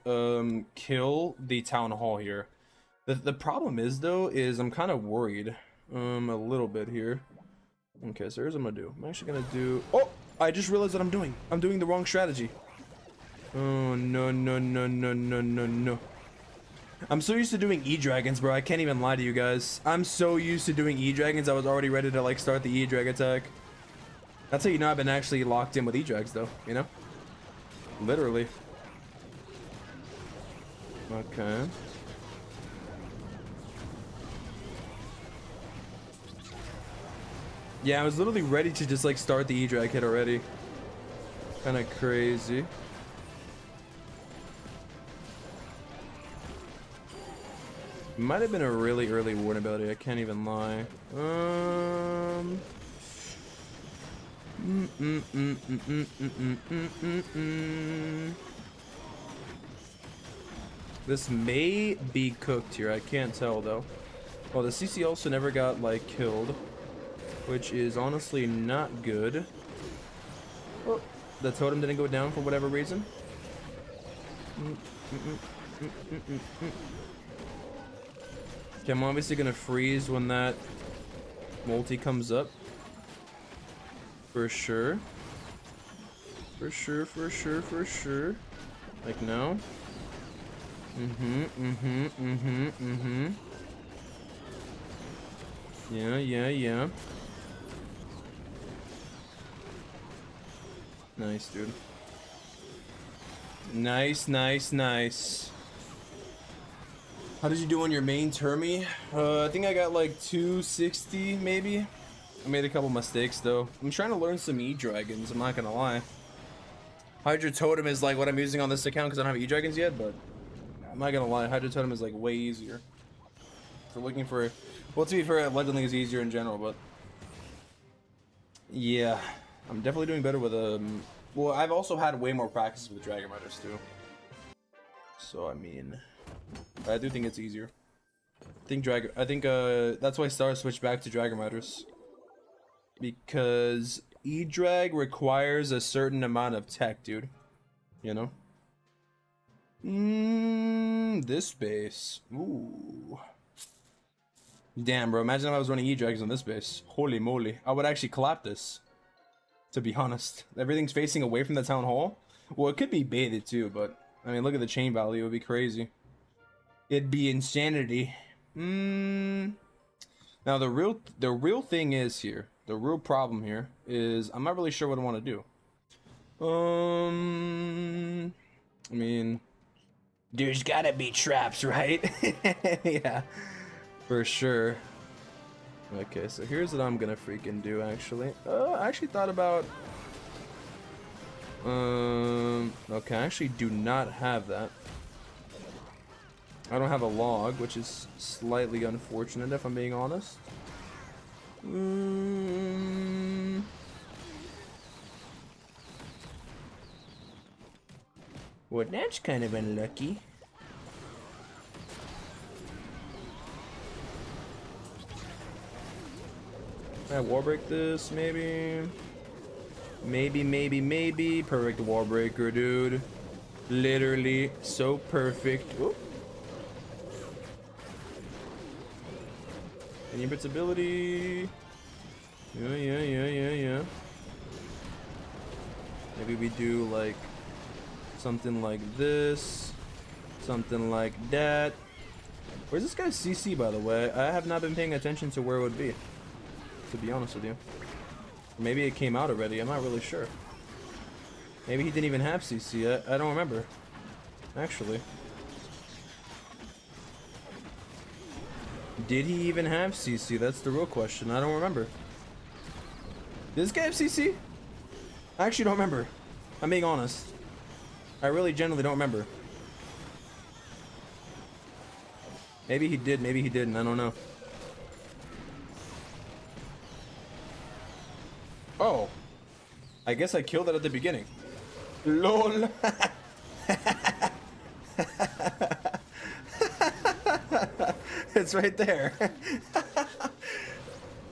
kill the town hall here. The problem is though, is I'm kind of worried a little bit here. Okay, so here's what I'm gonna do. I'm actually gonna do. Oh, I just realized what I'm doing. I'm doing the wrong strategy. Oh no no no no no no no. I'm so used to doing E-Dragons, bro. I can't even lie to you guys. I'm so used to doing E-Dragons, I was already ready to, like, start the E-Drag attack. That's how you know I've been actually locked in with E-Drags, though, you know? Literally. Okay. Yeah, I was literally ready to just like start the E-drag hit already. Kind of crazy. Might have been a really early warn ability, I can't even lie. This may be cooked here, I can't tell though. Well, the CC also never got like killed, which is honestly not good. Oh, the totem didn't go down for whatever reason. Okay, I'm obviously gonna freeze when that multi comes up. For sure. For sure, for sure, for sure. Like now. Yeah, yeah, yeah. Nice, dude. Nice, nice, nice. How did you do on your main Termy? I think I got like 260 maybe. I made a couple mistakes though. I'm trying to learn some E-Dragons, I'm not gonna lie. Hydra Totem is like what I'm using on this account because I don't have E-Dragons yet, but I'm not gonna lie, Hydra Totem is like way easier. If we're looking for, well, to be fair, Legendling is easier in general, but yeah, I'm definitely doing better with well, I've also had way more practice with Dragon Riders too. So I mean, I do think it's easier. I think that's why Star switched back to Dragon Riders. Because E-Drag requires a certain amount of tech, dude. You know? This base. Ooh. Damn, bro. Imagine if I was running E-Drags on this base. Holy moly. I would actually clap this. To be honest. Everything's facing away from the town hall. Well, it could be baited too, but I mean, look at the chain value. It would be crazy. It'd be insanity. Now the real thing is here. The real problem here is I'm not really sure what I want to do. I mean, there's gotta be traps, right? Yeah, for sure. Okay, so here's what I'm gonna freaking do. Actually, I actually thought about. Okay, I actually do not have that. I don't have a log, which is slightly unfortunate if I'm being honest. Well, that's kind of unlucky. Can I wall break this, maybe? Maybe. Perfect wall breaker, dude. Literally so perfect. Oop. Invincibility. Yeah. Maybe we do like something like this. Something like that. Where's this guy's CC, by the way? I have not been paying attention to where it would be, to be honest with you. Maybe it came out already, I'm not really sure. Maybe he didn't even have CC, I don't remember. Actually. Did he even have CC? That's the real question. I don't remember. Did this guy have CC? I actually don't remember. I'm being honest. I really genuinely don't remember. Maybe he did, maybe he didn't. I don't know. Oh. I guess I killed it at the beginning. LOL. It's right there.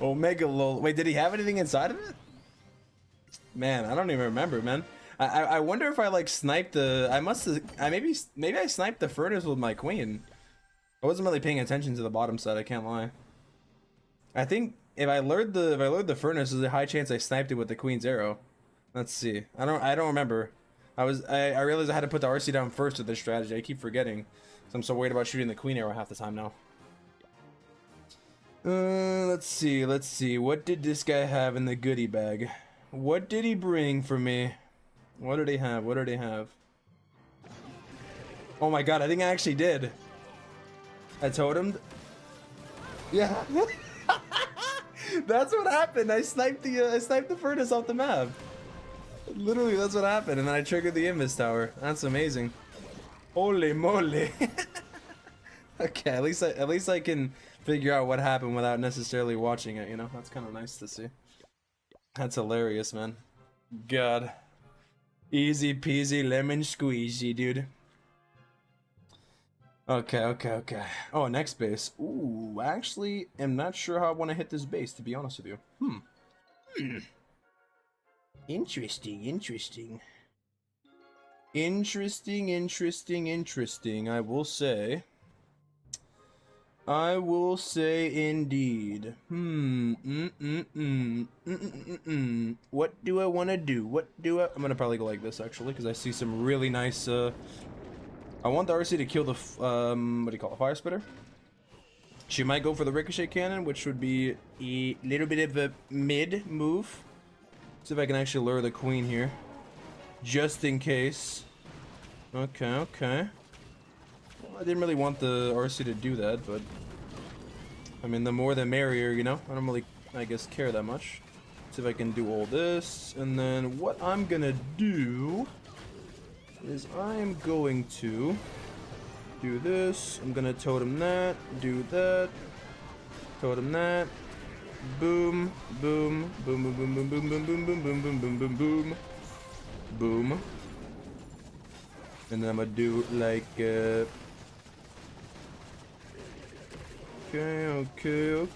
Omega lol. Wait, did he have anything inside of it? Man, I don't even remember, man. I wonder if I like sniped the. I must have. Maybe I sniped the furnace with my queen. I wasn't really paying attention to the bottom side. I can't lie. I think if I lured the furnace, there's a high chance I sniped it with the queen's arrow. Let's see. I don't remember. I realized I had to put the RC down first with this strategy. I keep forgetting. So I'm so worried about shooting the queen arrow half the time now. Let's see. What did this guy have in the goodie bag? What did he bring for me? What did he have? Oh my god, I think I actually did. I totemed. Yeah. That's what happened. I sniped the furnace off the map. Literally, that's what happened, and then I triggered the Invis Tower. That's amazing. Holy moly. Okay, at least I can figure out what happened without necessarily watching it, you know? That's kind of nice to see. That's hilarious, man. God. Easy peasy lemon squeezy, dude. Okay. Oh, next base. Ooh, actually, am not sure how I want to hit this base, to be honest with you. Interesting. Interesting. I will say indeed. What do I want to do? I'm gonna probably go like this, actually, because I see some really nice, I want the RC to kill the, what do you call it, fire spitter? She might go for the ricochet cannon, which would be a little bit of a mid move. See if I can actually lure the queen here. Just in case. Okay. Well, I didn't really want the RC to do that, but... I mean, the more the merrier, you know? I don't really, I guess, care that much. See if I can do all this. And then what I'm gonna do... is I'm going to... do this. I'm gonna totem that. Do that. Totem that. Boom. Boom. Boom. Boom. Boom. Boom. Boom. Boom. Boom. Boom. Boom. Boom. Boom. Boom. Boom. Boom. And then I'm gonna do like. Okay.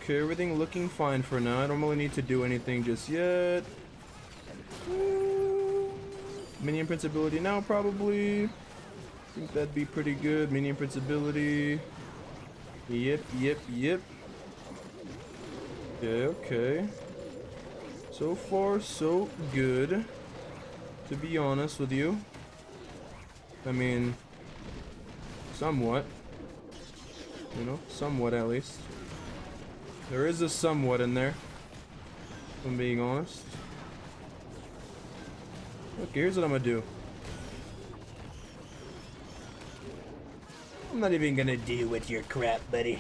Everything looking fine for now. I don't really need to do anything just yet. Minion Principality now, probably. I think that'd be pretty good. Minion Principality. Yep. Okay. So far, so good. To be honest with you. I mean, somewhat. You know, somewhat at least. There is a somewhat in there. If I'm being honest. Okay, here's what I'm gonna do. I'm not even gonna deal with your crap, buddy.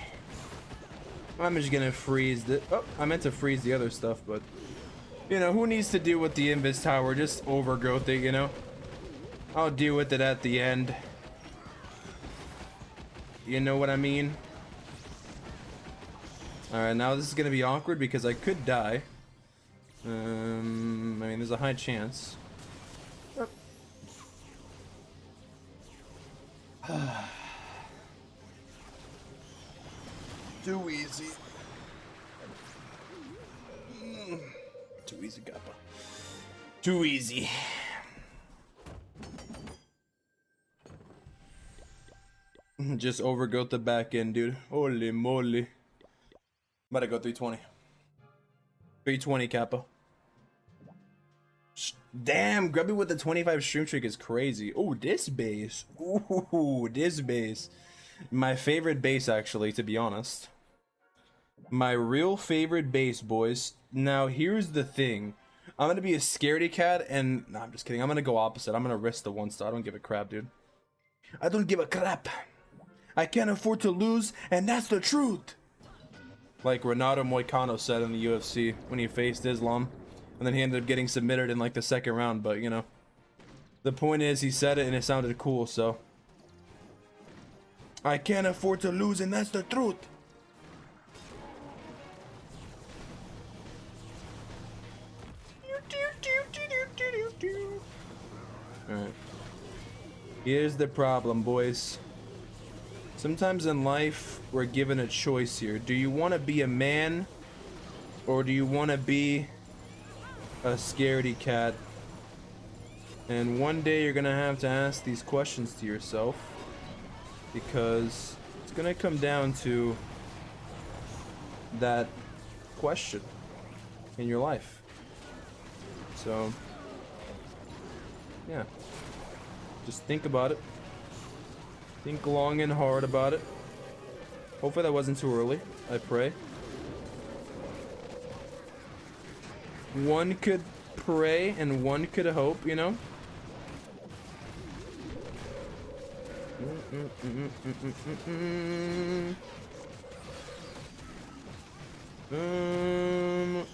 I'm just gonna freeze the... Oh, I meant to freeze the other stuff, but... You know, who needs to deal with the Invis Tower? Just overgrowth it, you know? I'll deal with it at the end. You know what I mean? Alright, now this is gonna be awkward because I could die. I mean, there's a high chance. Too easy. Too easy, Kappa. Too easy. Just overgrowth the back end, dude. Holy moly. I'm about to go 320. 320, Kappa. Damn, Grubby with the 25 stream trick is crazy. Oh, this base. Ooh, this base. My favorite base, actually, to be honest. My real favorite base, boys. Now, here's the thing. I'm gonna be a scaredy cat, and... No, I'm just kidding. I'm gonna go opposite. I'm gonna risk the 1-star. I don't give a crap, dude. I don't give a crap. I can't afford to lose, and that's the truth. Like Renato Moicano said in the UFC when he faced Islam. And then he ended up getting submitted in like the second round, but you know. The point is, he said it and it sounded cool, so. I can't afford to lose, and that's the truth. Alright. Here's the problem, boys. Sometimes in life, we're given a choice here. Do you want to be a man? Or do you want to be a scaredy cat? And one day you're going to have to ask these questions to yourself. Because it's going to come down to that question in your life. So, yeah. Just think about it. Think long and hard about it. Hopefully that wasn't too early. I pray. One could pray and one could hope, you know?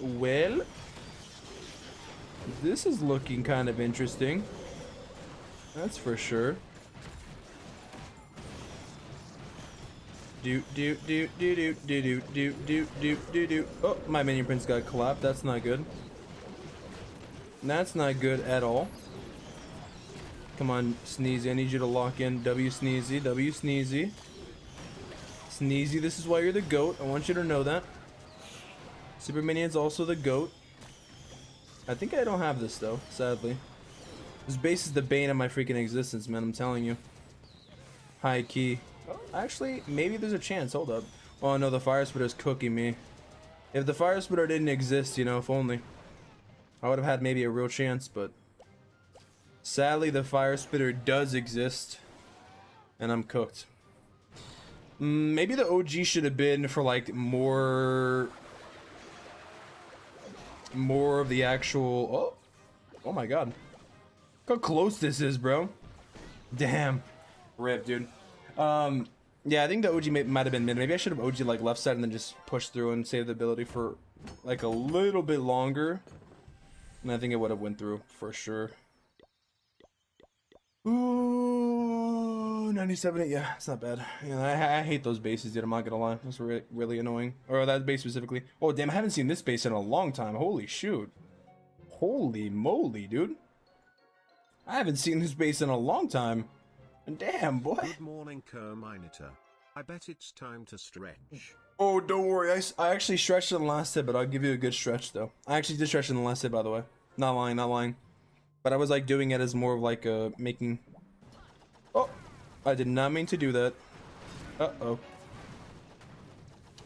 Well, this is looking kind of interesting. That's for sure. Do do do do do do do do do do do. Oh, my minion prince got clapped. That's not good. That's not good at all. Come on, Sneezy. I need you to lock in. W Sneezy. W Sneezy. Sneezy, this is why you're the GOAT. I want you to know that. Super Minion's also the GOAT. I think I don't have this though, sadly. This base is the bane of my freaking existence, man. I'm telling you. High key. Oh, actually, maybe there's a chance. Hold up. Oh no, the fire spitter's cooking me. If the fire spitter didn't exist, you know, if only, I would have had maybe a real chance, but sadly the fire spitter does exist and I'm cooked. Maybe the OG should have been for like more of the actual. Oh my god, look how close this is, bro. Damn. Rip, dude. Yeah, I think the OG might have been mid. Maybe I should have OG like left side and then just push through and save the ability for like a little bit longer. And I think it would have went through for sure. Ooh, 97. Yeah, it's not bad. Yeah, I hate those bases, dude. I'm not gonna lie. It's really annoying. Or that base specifically. Oh, damn, I haven't seen this base in a long time. Holy shoot. Holy moly, dude. I haven't seen this base in a long time. Damn, boy. Good morning, Termynater. I bet it's time to stretch. Oh, don't worry. I actually stretched in the last hit, but I'll give you a good stretch, though. I actually did stretch in the last hit, by the way. Not lying, not lying. But I was, like, doing it as more of, like, making... Oh! I did not mean to do that. Uh-oh.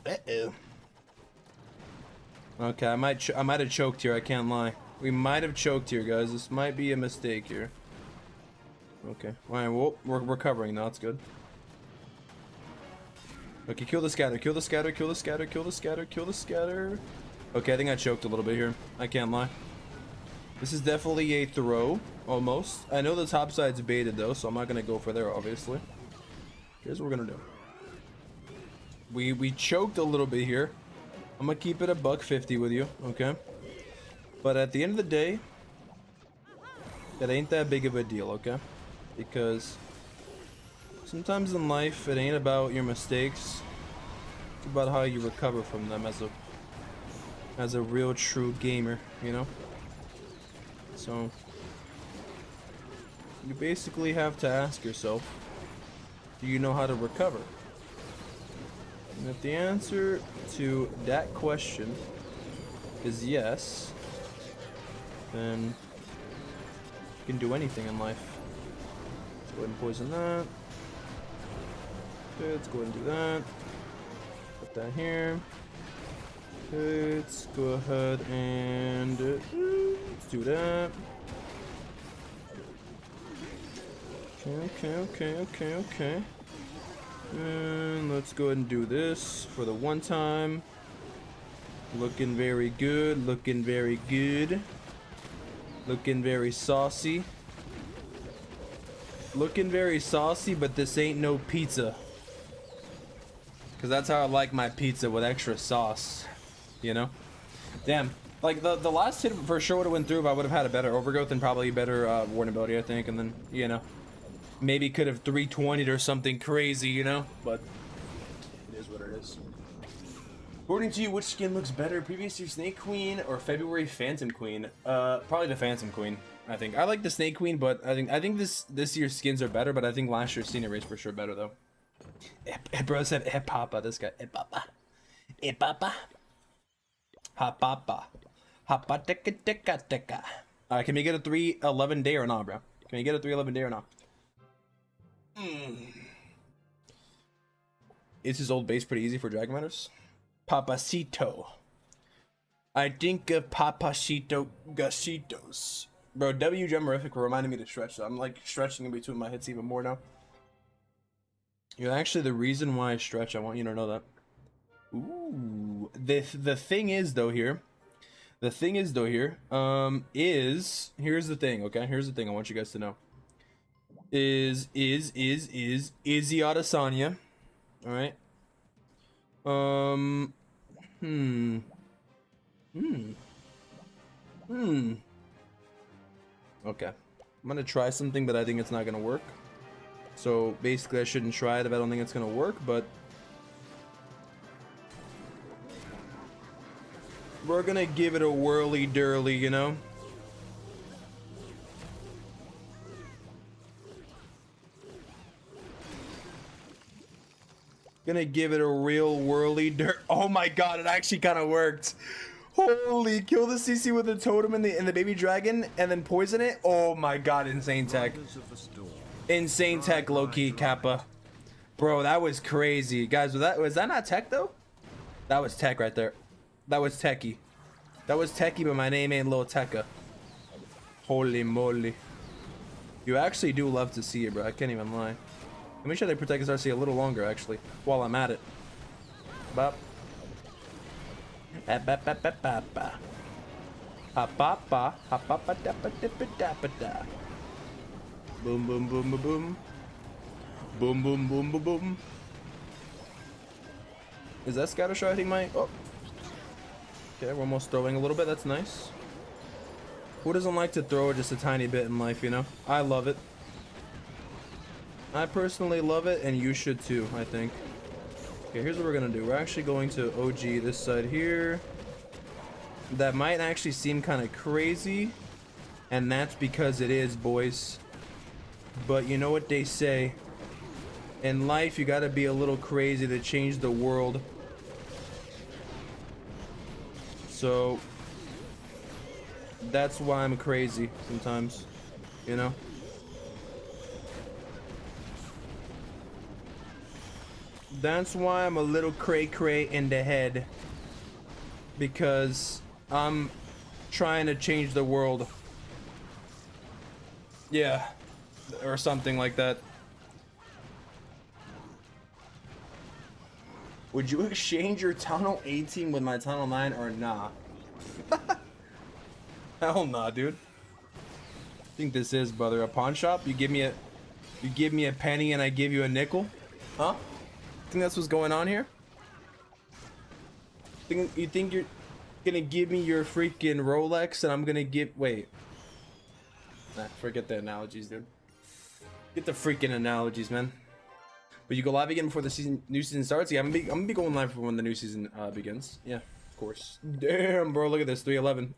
Uh-oh. Okay, I might have choked here, I can't lie. We might have choked here, guys. This might be a mistake here. Okay. Alright, well, we're recovering now. It's good. Okay, kill the scatter, kill the scatter, kill the scatter, kill the scatter, kill the scatter. Okay, I think I choked a little bit here. I can't lie. This is definitely a throw, almost. I know the top side's baited, though, so I'm not going to go for there, obviously. Here's what we're going to do. We choked a little bit here. I'm going to keep it a $150 with you, okay? But at the end of the day, it ain't that big of a deal, okay? Because sometimes in life, it ain't about your mistakes. It's about how you recover from them as a real true gamer, you know? So you basically have to ask yourself, do you know how to recover? And if the answer to that question is yes, then you can do anything in life. Let's go ahead and poison that. Okay, let's go ahead and do that. Put that here. Okay, let's go ahead and let's do that. Okay. And let's go ahead and do this for the one time. Looking very good, looking very good. Looking very saucy. Looking very saucy, but this ain't no pizza. Cause that's how I like my pizza, with extra sauce. You know? Damn. Like the last hit for sure would have went through if I would have had a better overgrowth and probably better warning ability, I think, and then, you know, maybe could have 320'd or something crazy, you know? But it is what it is. According to you, which skin looks better, previous year Snake Queen or February Phantom Queen? Probably the Phantom Queen. I think I like the Snake Queen, but I think this year's skins are better. But I think last year's Senior Race for sure better though. Bro said papa. This guy papa. Papa. Ha papa. Hapa teka teka teka. Alright, can we get a 311 day or not, bro? Can we get a 311 day or not? Is his old base pretty easy for Dragon Riders? Papacito. I think of Papacito Gasitos. Bro, W Gemorific reminded me to stretch, so I'm like stretching in between my hits even more now. You're actually the reason why I stretch. I want you to know that. Ooh. The thing is though here. The thing is though here. Here's the thing, okay? Here's the thing I want you guys to know. Is Izzy Adesanya. Alright. Okay. I'm gonna try something, but I think it's not gonna work. So basically I shouldn't try it if I don't think it's gonna work, but we're gonna give it a whirly-dirly, you know? Gonna give it a real whirly-dirt. Oh my god, it actually kind of worked. Holy, kill the CC with the totem and the baby dragon and then poison it. Oh my god, insane tech. Insane tech, low-key, Kappa. Bro, that was crazy. Guys, was that not tech though? That was tech right there. That was techie. That was techie, but my name ain't Lil Tekka. Holy moly. You actually do love to see it, bro. I can't even lie. Let me try to protect his RC a little longer, actually, while I'm at it. Bop. Boom, boom, boom, boom, boom. Boom, boom, boom, boom, boom. Is that scatter shot hitting my... Oh. Okay, we're almost throwing a little bit. That's nice. Who doesn't like to throw just a tiny bit in life, you know? I love it. I personally love it, and you should too, I think. Okay, here's what we're gonna do. We're actually going to OG this side here. That might actually seem kind of crazy, and that's because it is, boys. But you know what they say. In life, you gotta be a little crazy to change the world. So that's why I'm crazy sometimes, you know? That's why I'm a little cray-cray in the head. Because I'm trying to change the world. Yeah. Or something like that. Would you exchange your Tunnel 18 with my Tunnel 9 or nah? Hell nah, dude. I think this is, brother, a pawn shop? You give me a penny and I give you a nickel? Huh? Think that's what's going on here? You think you're gonna give me your freaking Rolex and I'm gonna give... Wait. Nah, forget the analogies, dude. Get the freaking analogies, man. But you go live again before the new season starts? Yeah, I'm gonna be going live for when the new season begins. Yeah, of course. Damn, bro, look at this, 311.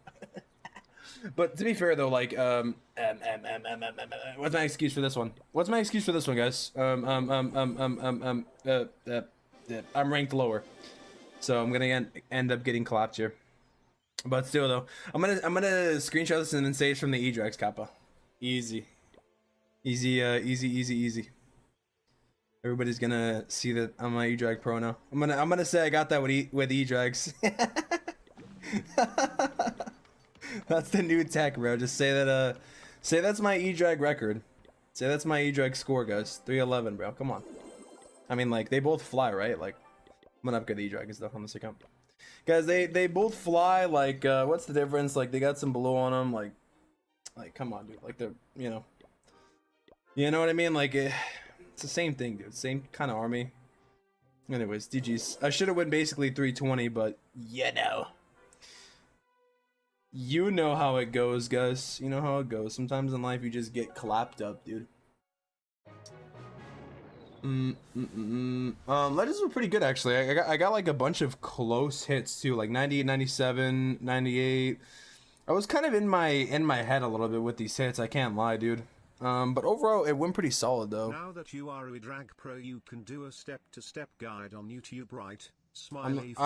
But to be fair though, like, what's my excuse for this one? What's my excuse for this one, guys? I'm ranked lower, so I'm gonna end up getting clapped here. But still though, I'm gonna screenshot this and then say it's from the E-Drax Kappa. Easy. Everybody's gonna see that I'm my E-Drag Pro now. I'm gonna say I got that with E-Drags. That's the new tech, bro. Just say that say that's my E-Drag record. Say that's my E-Drag score, guys. 311, bro. Come on. I mean, like, they both fly, right? Like, I'm gonna upgrade the E-Drag and stuff on this account. Guys, they both fly, like, what's the difference? Like, they got some blue on them, like, come on, dude. Like, they're, you know what I mean? Like, it's the same thing, dude. Same kind of army. Anyways, GG's. I should have went basically 320, but you know. You know how it goes, guys. You know how it goes. Sometimes in life you just get clapped up, dude. Legends were pretty good, actually. I got like a bunch of close hits too, like 98, 97, 98. I was kind of in my head a little bit with these hits. I can't lie, dude. But overall, it went pretty solid, though. Now that you are a drag pro, you can do a step-to-step guide on YouTube, right? Smiley face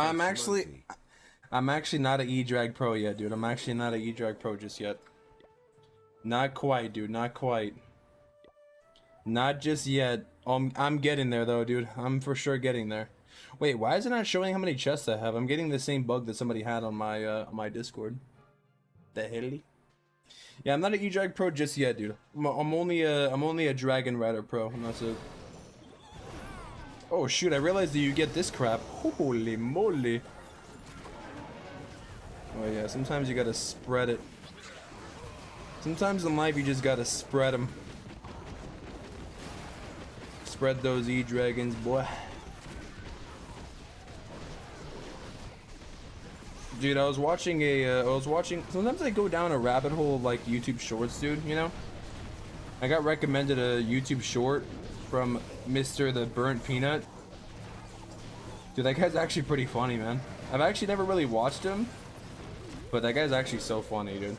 I'm actually not an E-Drag Pro yet, dude. I'm actually not an E-Drag Pro just yet. Not quite, dude. Not quite. Not just yet. I'm getting there, though, dude. I'm for sure getting there. Wait, why is it not showing how many chests I have? I'm getting the same bug that somebody had on my Discord. The hell? Yeah, I'm not an E-Drag Pro just yet, dude. I'm only a Dragon Rider Pro, and that's it. Oh shoot! I realized that you get this crap. Holy moly! Oh yeah, sometimes you gotta spread it. Sometimes in life you just gotta spread them. Spread those E-Dragons, boy. Dude, I was watching sometimes I go down a rabbit hole of like YouTube shorts, dude, you know? I got recommended a YouTube short from Mr. the Burnt Peanut. Dude, that guy's actually pretty funny, man. I've actually never really watched him, but that guy's actually so funny, dude.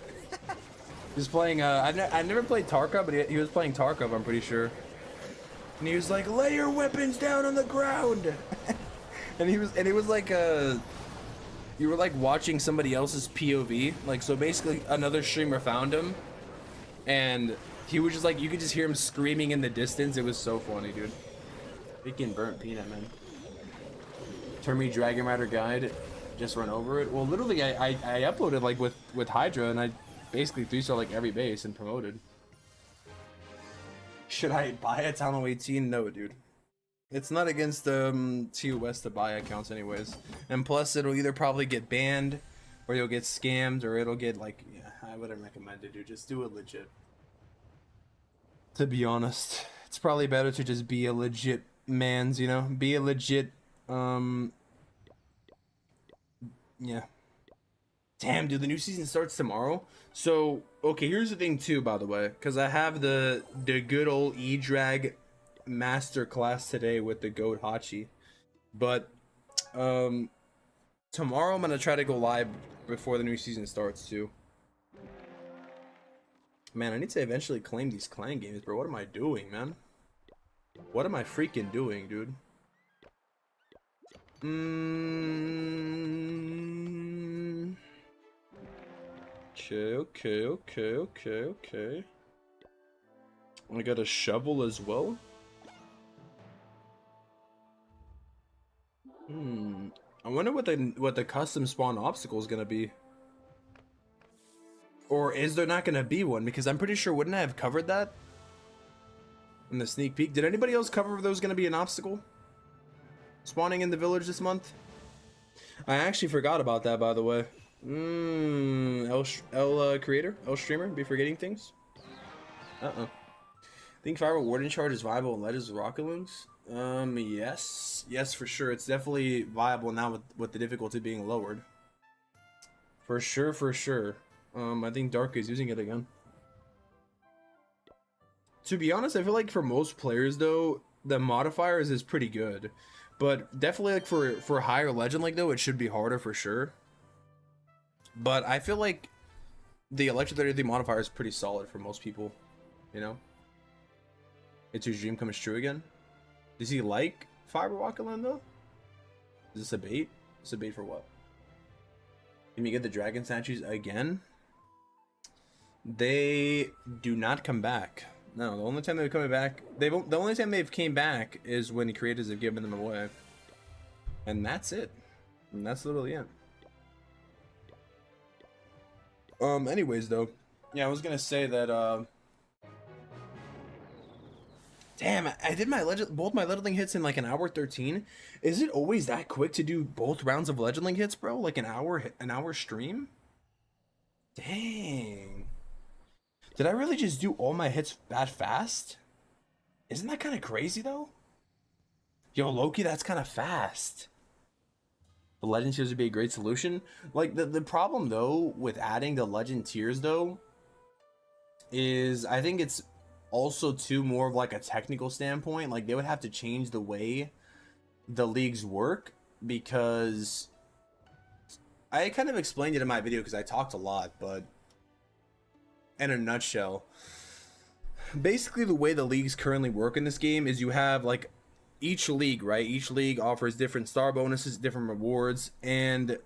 He's playing, I've never played Tarkov, but he was playing Tarkov, I'm pretty sure. And he was like, lay your weapons down on the ground! and it was like, you were like watching somebody else's POV. Like, so basically another streamer found him, and he was just like, you could just hear him screaming in the distance. It was so funny, dude. Freaking Burnt Peanut, man. Termynater guide, just run over it. Well, literally, I uploaded like with Hydra, and I basically 3-star like every base and promoted. Should I buy a Town 18? No, dude. It's not against TOS to buy accounts anyways. And plus, it'll either probably get banned, or you'll get scammed, or it'll get like, yeah, I wouldn't recommend it, dude. Just do it legit. To be honest, it's probably better to just be a legit man's, you know? Be a legit, yeah. Damn, dude, the new season starts tomorrow. So, okay, here's the thing too, by the way, because I have the good old E-Drag master class today with the goat Hachi, but tomorrow I'm gonna try to go live before the new season starts too. Man, I need to eventually claim these clan games, bro. What am I doing, man? What am I freaking doing, dude? Okay. I got a shovel as well. I wonder what the custom spawn obstacle is gonna be. Or is there not gonna be one? Because I'm pretty sure, wouldn't I have covered that in the sneak peek? Did anybody else cover if there was gonna be an obstacle spawning in the village this month? I actually forgot about that, by the way. Creator, L streamer, be forgetting things. Think Fire Warden charge is viable in Legends of Rocket Wings? Yes, for sure. It's definitely viable now with the difficulty being lowered. For sure. I think Dark is using it again. To be honest, I feel like for most players though, the modifiers is pretty good, but definitely like for higher legend like though, it should be harder for sure. But I feel like the Electro 33 modifier is pretty solid for most people, you know. It's your dream comes true again. Does he like Fiber Walkerland though? Is this a bait? It's a bait for what? Can you get the dragon statues again? They do not come back. No, the only time they're coming back, the only time they've came back is when the creators have given them away, and that's it. And that's literally it. Anyways, though, yeah, I was gonna say that. Damn, I did both my Legend Link hits in like an hour 13. Is it always that quick to do both rounds of Legend Link hits, bro? Like an hour stream? Dang. Did I really just do all my hits that fast? Isn't that kind of crazy though? Yo, Loki, that's kind of fast. The legend tiers would be a great solution. Like the problem though with adding the legend tiers though is I think it's also too more of like a technical standpoint. Like they would have to change the way the leagues work, because I kind of explained it in my video because I talked a lot, but in a nutshell, basically the way the leagues currently work in this game is you have like each league, right? Each league offers different star bonuses, different rewards, and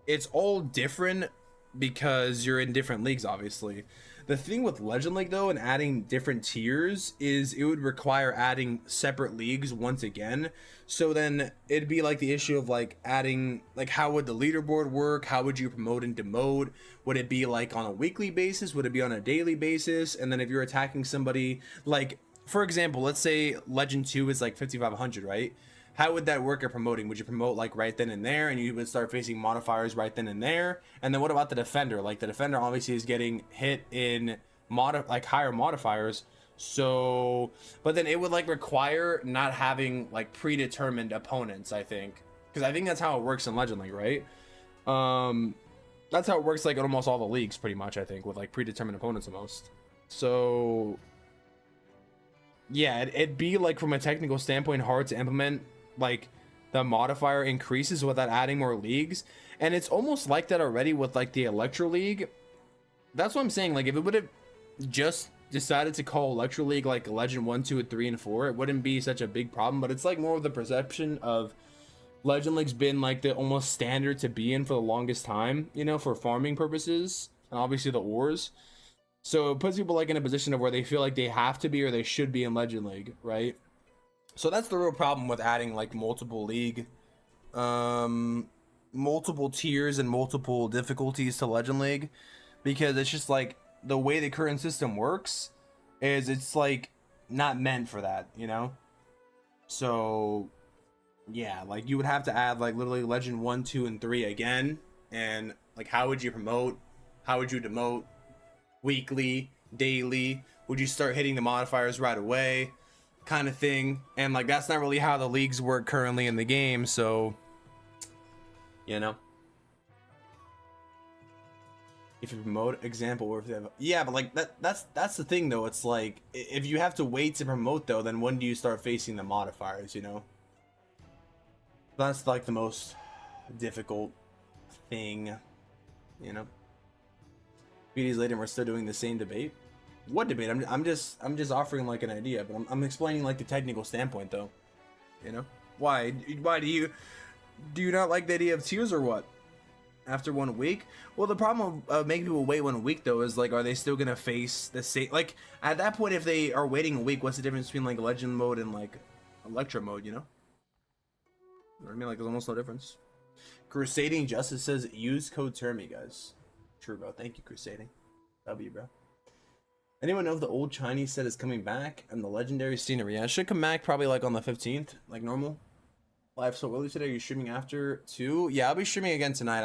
it's all different because you're in different leagues, obviously. The thing with Legend League though and adding different tiers is it would require adding separate leagues once again. So then it'd be like the issue of like adding, like how would the leaderboard work? How would you promote and demote? Would it be like on a weekly basis? Would it be on a daily basis? And then if you're attacking somebody, like for example, let's say Legend 2 is like 5500, right? How would that work at promoting? Would you promote like right then and there and you would start facing modifiers right then and there? And then what about the defender? Like the defender obviously is getting hit in like higher modifiers. So, but then it would like require not having like predetermined opponents, I think. Because I think that's how it works in Legend League, right? That's how it works, like in almost all the leagues, pretty much. I think with like predetermined opponents almost. So yeah, it'd be like from a technical standpoint hard to implement. Like the modifier increases without adding more leagues, and it's almost like that already with like the Electro League. That's what I'm saying. Like if it would have just decided to call Electro League like Legend 1, 2, 3, and 4, it wouldn't be such a big problem. But it's like more of the perception of Legend League's been like the almost standard to be in for the longest time, you know, for farming purposes, and obviously the ores. So it puts people like in a position of where they feel like they have to be or they should be in Legend League, right? So that's the real problem with adding like multiple league, multiple tiers and multiple difficulties to Legend League, because it's just like the way the current system works is it's like not meant for that, you know? So yeah, like you would have to add like literally Legend 1, 2, and 3 again, and like how would you promote? How would you demote? Weekly, daily? Would you start hitting the modifiers right away? Kind of thing. And like that's not really how the leagues work currently in the game, so you know. If you promote example or if they have, yeah, but like that's the thing though. It's like if you have to wait to promote though, then when do you start facing the modifiers, you know? That's like the most difficult thing, you know. Few days later, we're still doing the same debate. What debate? I'm just offering like an idea, but I'm explaining like the technical standpoint though. You know, why do you not like the idea of tiers or what? After 1 week? Well, the problem of making people wait 1 week though is like, are they still gonna face the same? Like at that point, if they are waiting a week, what's the difference between like Legend mode and like Electro mode? You know? I mean, like there's almost no difference. Crusading Justice says use code Termy, guys. True, bro. Thank you, Crusading. W, bro. Anyone know if the old Chinese set is coming back and the legendary scenery? Yeah, it should come back probably like on the 15th, like normal. Live so early today. Are you streaming after 2? Yeah, I'll be streaming again tonight.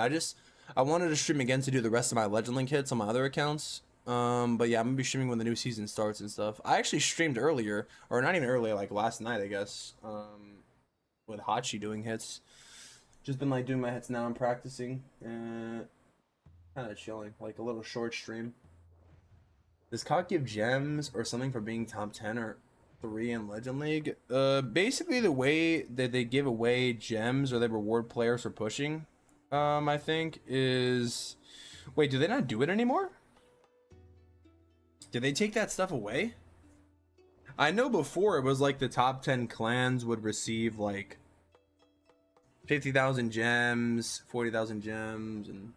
I wanted to stream again to do the rest of my Legend Link hits on my other accounts. But yeah, I'm gonna be streaming when the new season starts and stuff. I actually streamed earlier, or not even earlier, like last night, I guess. With Hachi doing hits. Just been like doing my hits now. I'm practicing. Kind of chilling, like a little short stream. Does COD give gems or something for being top 10 or 3 in Legend League? Basically the way that they give away gems or they reward players for pushing, I think is... Wait, do they not do it anymore? Did they take that stuff away? I know before it was like the top 10 clans would receive like 50,000 gems, 40,000 gems, and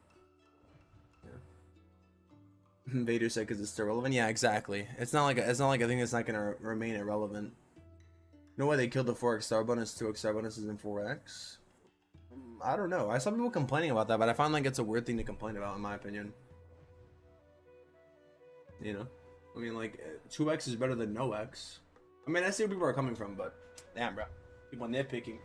Vader said because it's still relevant. Yeah, exactly. It's not like a thing that's not gonna remain irrelevant. No way they killed the 4x star bonus, 2x star bonuses, and 4x. I don't know. I saw people complaining about that, but I find like it's a weird thing to complain about, in my opinion. You know, I mean, like 2x is better than no x. I mean, I see where people are coming from, but damn, bro, people nitpicking.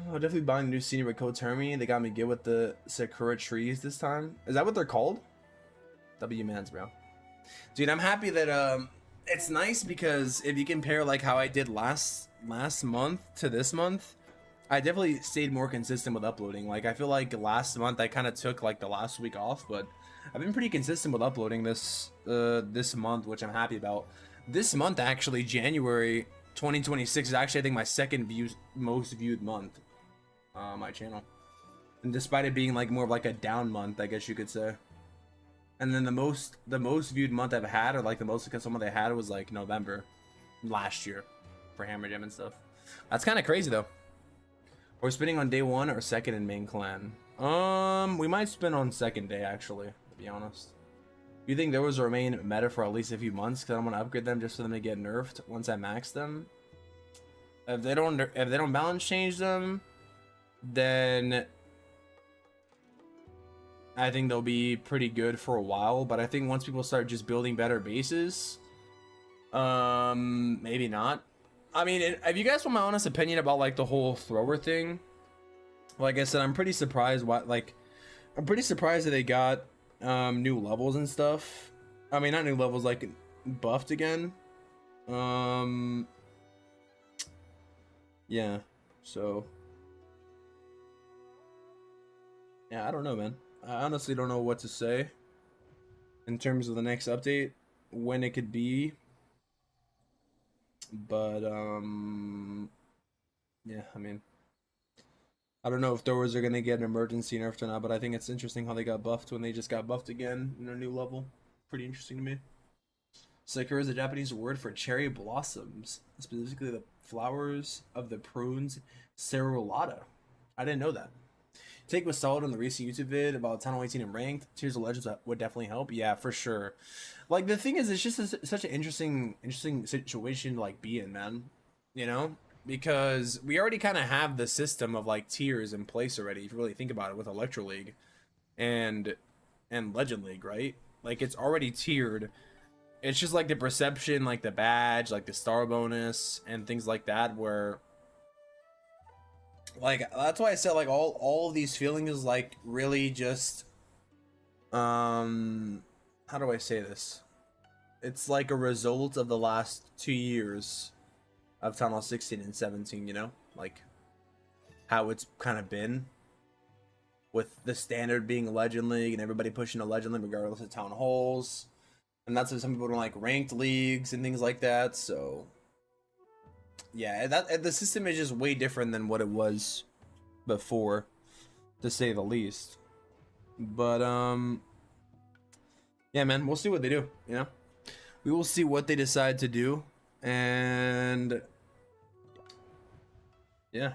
Oh, definitely buying the new scenery with code Termy. They got me good with the Sakura trees this time. Is that what they're called? W mans, bro. Dude, I'm happy that it's nice because if you compare like how I did last month to this month, I definitely stayed more consistent with uploading. Like I feel like last month I kind of took like the last week off, but I've been pretty consistent with uploading this month, which I'm happy about. This month actually, January 2026 is actually I think my second most viewed month on my channel, and despite it being like more of like a down month, I guess you could say. And then the most viewed month I've had, or like the most successful month I had, was like November last year for Hammer Jam and stuff. That's kind of crazy though. We're spinning on day 1 or 2nd in main clan. We might spin on 2nd day actually, to be honest. You think there was a remain meta for at least a few months? Because I want to upgrade them just for them to get nerfed once I max them. If they don't balance change them, then I think they'll be pretty good for a while. But I think once people start just building better bases, maybe not. I mean, if you guys want my honest opinion about like the whole thrower thing, like I said, I'm pretty surprised I'm pretty surprised that they got new levels and stuff. I mean, not new levels, like buffed again. Yeah, so Yeah, I don't know, man. I honestly don't know what to say in terms of the next update, when it could be. But yeah, I mean, I don't know if throwers are gonna get an emergency nerf or not, but I think it's interesting how they got buffed when they just got buffed again in a new level. Pretty interesting to me. Sakura is a Japanese word for cherry blossoms, specifically the flowers of the prunes cerulata. I didn't know that. Take was solid on the recent YouTube vid about Tunnel 18 and ranked. Tears of Legends would definitely help. Yeah, for sure. Like the thing is, it's just such an interesting situation to like be in, man. You know, because we already kind of have the system of like tiers in place already. If you really think about it, with Electro League and Legend League, right? Like it's already tiered. It's just like the perception, like the badge, like the star bonus, and things like that, where like that's why I said like all of these feelings like really just how do I say this? It's like a result of the last 2 years of Tunnel 16 and 17, you know? Like how it's kind of been with the standard being Legend League and everybody pushing a Legend League regardless of town halls. And that's why some people don't like ranked leagues and things like that, so yeah, that the system is just way different than what it was before, to say the least. But yeah, man, we'll see what they do, you know? We will see what they decide to do, and yeah.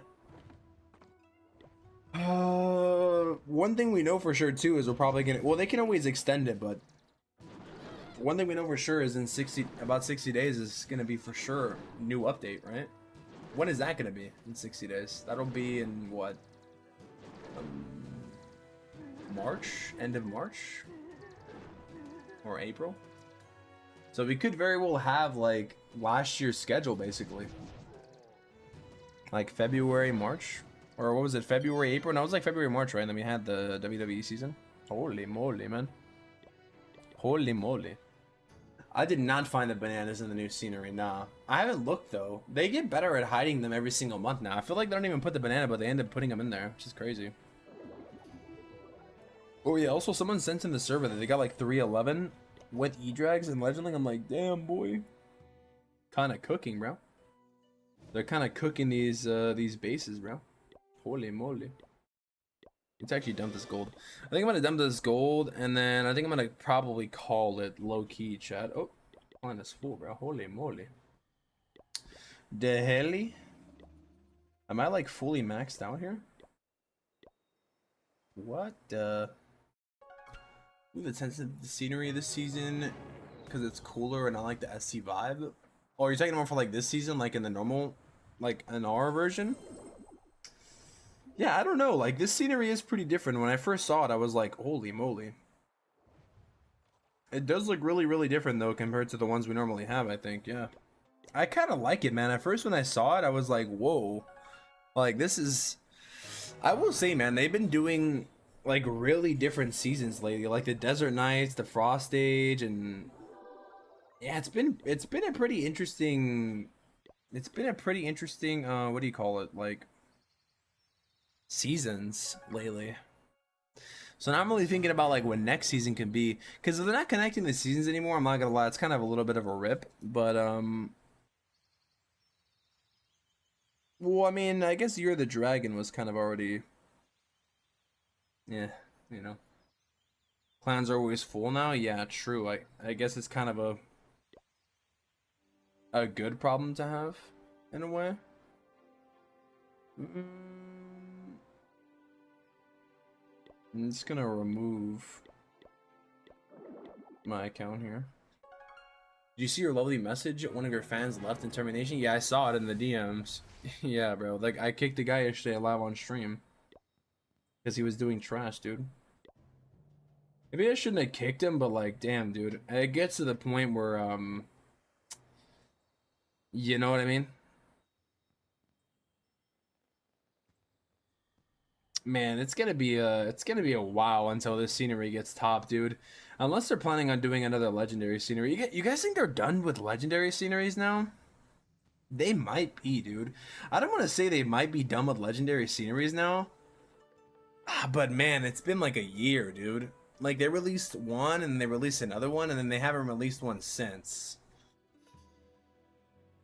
One thing we know for sure too is we're probably gonna, well, they can always extend it, but one thing we know for sure is in about 60 days is gonna be for sure new update, right? When is that gonna be? In 60 days? That'll be in what? March? End of March? Or April? So we could very well have like last year's schedule basically. Like February, March? Or what was it? February, April? No, it was like February, March, right? And then we had the WWE season. Holy moly, man. Holy moly. I did not find the bananas in the new scenery, nah. I haven't looked though. They get better at hiding them every single month now. I feel like they don't even put the banana, but they end up putting them in there, which is crazy. Oh yeah, also someone sent in the server that they got like 311 with E-Drags and Legend League. I'm like, damn boy. Kinda cooking, bro. They're kinda cooking these bases, bro. Holy moly. Let's actually dump this gold. I think I'm gonna dump this gold, and then I think I'm gonna probably call it low-key, chat. Oh, line is full, bro. Holy moly. The helly? Am I like fully maxed out here? What the? Ooh, the sense of the scenery this season, because it's cooler and I like the SC vibe. Oh, you're talking about for like this season, like in the normal, like an R version? Yeah, I don't know. Like, this scenery is pretty different. When I first saw it, I was like, holy moly. It does look really, really different, though, compared to the ones we normally have, I think. Yeah. I kind of like it, man. At first, when I saw it, I was like, whoa. Like, this is... I will say, man, they've been doing, like, really different seasons lately. Like, the Desert Nights, the Frost Age, and... Yeah, it's been a pretty interesting... It's been a pretty interesting, what do you call it? Like... seasons lately. So now I'm really thinking about like what next season could be, because if they're not connecting the seasons anymore, I'm not gonna lie, it's kind of a little bit of a rip. But well, I mean, I guess Year of the Dragon was kind of already, yeah, you know, clans are always full now. Yeah, true. I guess it's kind of a good problem to have in a way. I'm just gonna remove my account here. Did you see your lovely message? One of your fans left in Termination? Yeah, I saw it in the DMs. Yeah, bro. Like, I kicked the guy yesterday live on stream. Because he was doing trash, dude. Maybe I shouldn't have kicked him, but like, damn, dude. It gets to the point where, you know what I mean? Man, it's gonna be a while until this scenery gets top, dude. Unless they're planning on doing another legendary scenery. You guys think they're done with legendary sceneries now? They might be, dude. I don't want to say they might be done with legendary sceneries now. But man, it's been like a year, dude. Like they released one and they released another one and then they haven't released one since.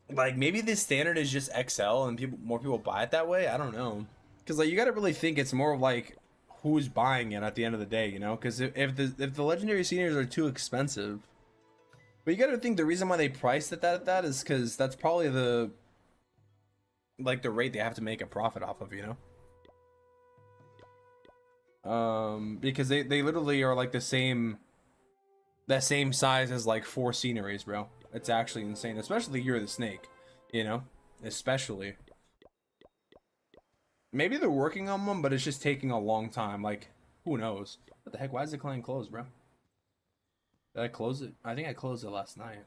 Like maybe the standard is just XL and more people buy it that way. I don't know. Cause like you gotta really think it's more of like who's buying it at the end of the day, you know? Cause if the legendary seniors are too expensive, but you gotta think the reason why they priced it that is because that's probably the rate they have to make a profit off of, you know? Because they literally are like that same size as like 4 sceneries, bro. It's actually insane, especially Year of the Snake, you know? Especially. Maybe they're working on one, but it's just taking a long time. Like, who knows? What the heck? Why is the client closed, bro? Did I close it? I think I closed it last night.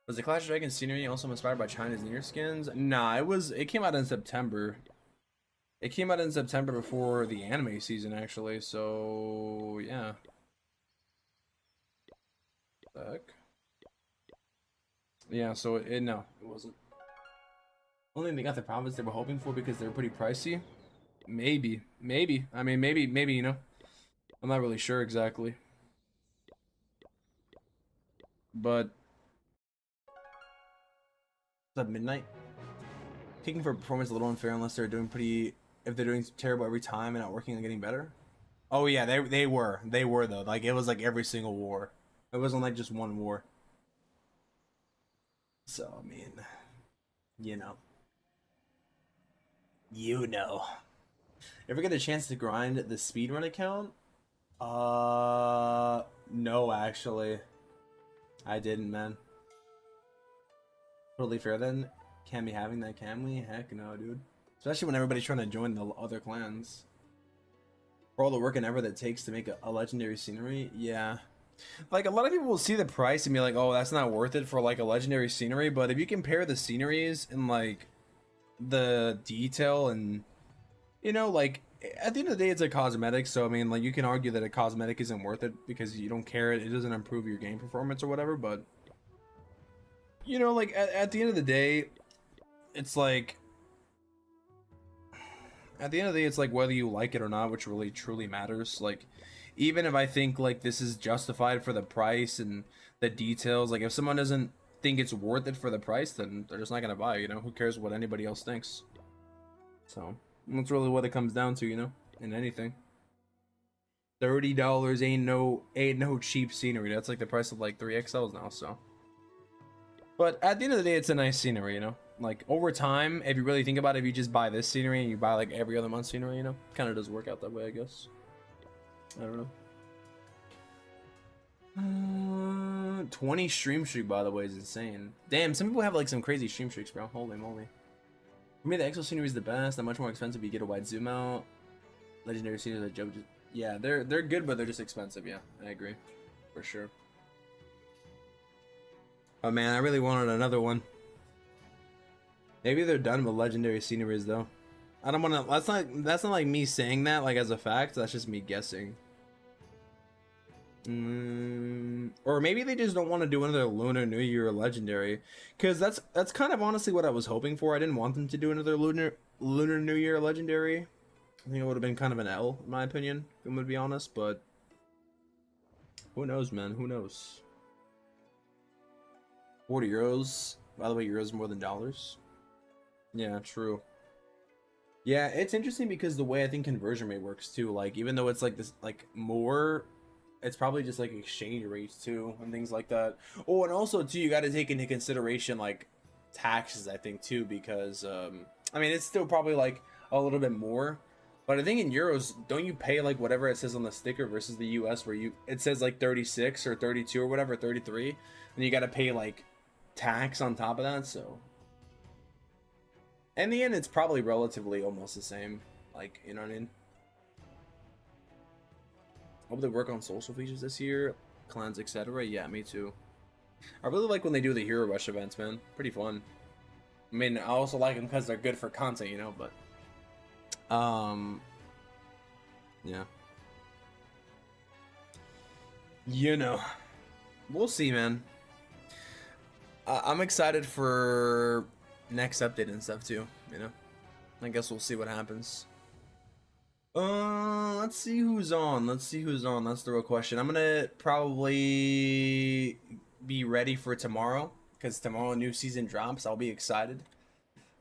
Was the Clash of Dragons scenery also inspired by China's New Year skins? Nah, it came out in September. It came out in September before the anime season, actually, so yeah. The heck? Yeah, so no, it wasn't. Only thing they got the profits they were hoping for because they were pretty pricey. Maybe. I mean, maybe, you know. I'm not really sure exactly. But it's at midnight. Picking for performance a little unfair unless they're doing if they're doing terrible every time and not working on getting better. Oh yeah, they were though. Like it was like every single war. It wasn't like just one war. So I mean, you know. Ever get a chance to grind the speedrun account? No, actually. I didn't, man. Totally fair then. Can't be having that, can we? Heck no, dude. Especially when everybody's trying to join the other clans. For all the work and effort that it takes to make a legendary scenery, yeah. Like, a lot of people will see the price and be like, oh, that's not worth it for, like, a legendary scenery, but if you compare the sceneries and, like, the detail and, you know, like, at the end of the day, it's a cosmetic, so, I mean, like, you can argue that a cosmetic isn't worth it because you don't care, it doesn't improve your game performance or whatever, but, you know, like, at the end of the day, it's like, at the end of the day, it's like whether you like it or not, which really truly matters. Like, even if I think like this is justified for the price and the details, like if someone doesn't think it's worth it for the price, then they're just not gonna buy, you know? Who cares what anybody else thinks? So that's really what it comes down to, you know, in anything. $30 ain't no cheap scenery. That's like the price of like 3XLs now, so. But at the end of the day, it's a nice scenery, you know? Like, over time, if you really think about it, if you just buy this scenery and you buy, like, every other month scenery, you know? Kind of does work out that way, I guess. I don't know. 20 stream streak, by the way, is insane. Damn, some people have, like, some crazy stream streaks, bro. Holy moly. For me, the exo scenery is the best. They're much more expensive. You get a wide zoom out. Legendary scenery, like, yeah, they're good, but they're just expensive, yeah. I agree. For sure. Oh, man, I really wanted another one. Maybe they're done with legendary sceneries though. I don't want to. That's not like me saying that like as a fact. That's just me guessing. Or maybe they just don't want to do another Lunar New Year legendary, because that's kind of honestly what I was hoping for. I didn't want them to do another Lunar New Year legendary. I think it would have been kind of an L in my opinion. If I'm gonna be honest, but who knows, man? Who knows? 40 euros. By the way, euros more than dollars. Yeah, true. Yeah, it's interesting because the way I think conversion rate works too, like even though it's like this like more, it's probably just like exchange rates too and things like that. Oh, and also too, you got to take into consideration like taxes, I think too, because I mean it's still probably like a little bit more, but I think in euros, don't you pay like whatever it says on the sticker versus the US where it says like 36 or 32 or whatever, 33, and you got to pay like tax on top of that, so. In the end, it's probably relatively almost the same. Like, you know what I mean? Hope they work on social features this year, clans, etc. Yeah, me too. I really like when they do the Hero Rush events, man. Pretty fun. I mean, I also like them because they're good for content, you know, but... yeah. You know. We'll see, man. I'm excited for... next update and stuff too, you know. I guess we'll see what happens. Let's see who's on. Let's see who's on. That's the real question. I'm gonna probably be ready for tomorrow because tomorrow new season drops. I'll be excited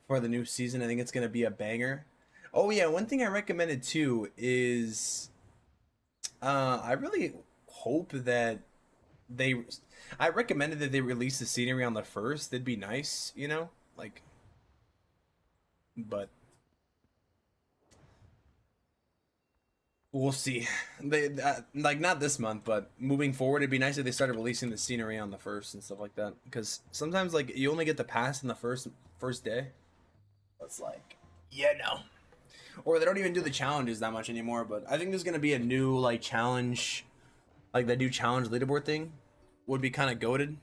for the new season. I think it's gonna be a banger. Oh yeah, one thing I recommended too is I really hope that they. I recommended that they release the scenery on the first. That'd be nice, you know, like. But we'll see. They like not this month, but moving forward, it'd be nice if they started releasing the scenery on the first and stuff like that. Because sometimes like you only get the pass in the first day. It's like, yeah, no. Or they don't even do the challenges that much anymore. But I think there's gonna be a new like challenge, like the new challenge leaderboard thing, would be kind of goated.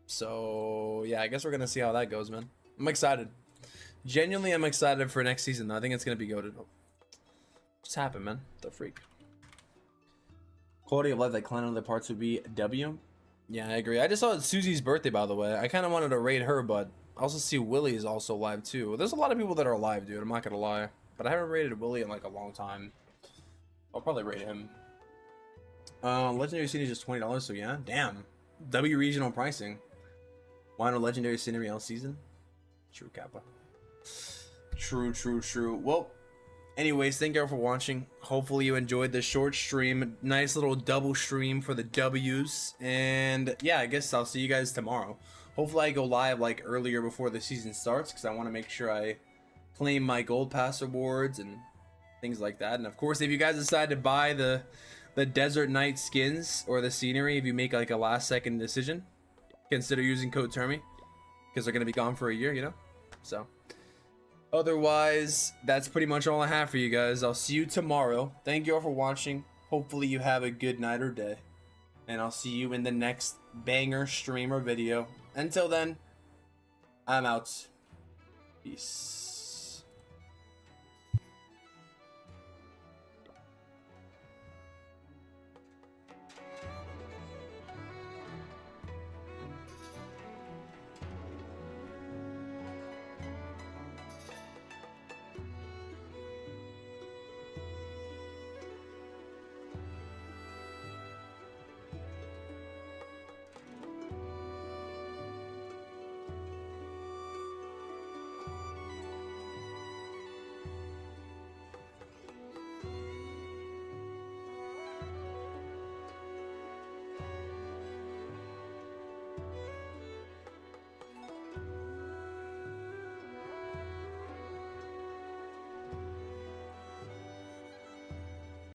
So yeah, I guess we're gonna see how that goes, man. I'm excited. Genuinely, I'm excited for next season. Though. I think it's gonna be goated. What's happened, man? The freak. Quality of life that climbed other parts would be W. Yeah, I agree. I just saw it's Susie's birthday, by the way. I kind of wanted to rate her, but I also see Willie is also live too. There's a lot of people that are live, dude. I'm not gonna lie, but I haven't rated Willie in like a long time. I'll probably rate him. Legendary scenery is just $20, so yeah. Damn. W regional pricing. Why no legendary scenery all season? True, Kappa. True, true, true. Well, anyways, thank you all for watching. Hopefully you enjoyed this short stream. Nice little double stream for the W's. And yeah, I guess I'll see you guys tomorrow. Hopefully I go live like earlier before the season starts because I want to make sure I claim my gold pass rewards and things like that. And of course, if you guys decide to buy the desert night skins or the scenery, if you make like a last second decision, consider using code Termy because they're going to be gone for a year, you know? So otherwise, that's pretty much all I have for you guys. I'll see you tomorrow. Thank you all for watching. Hopefully you have a good night or day. And I'll see you in the next banger stream or video. Until then, I'm out. Peace.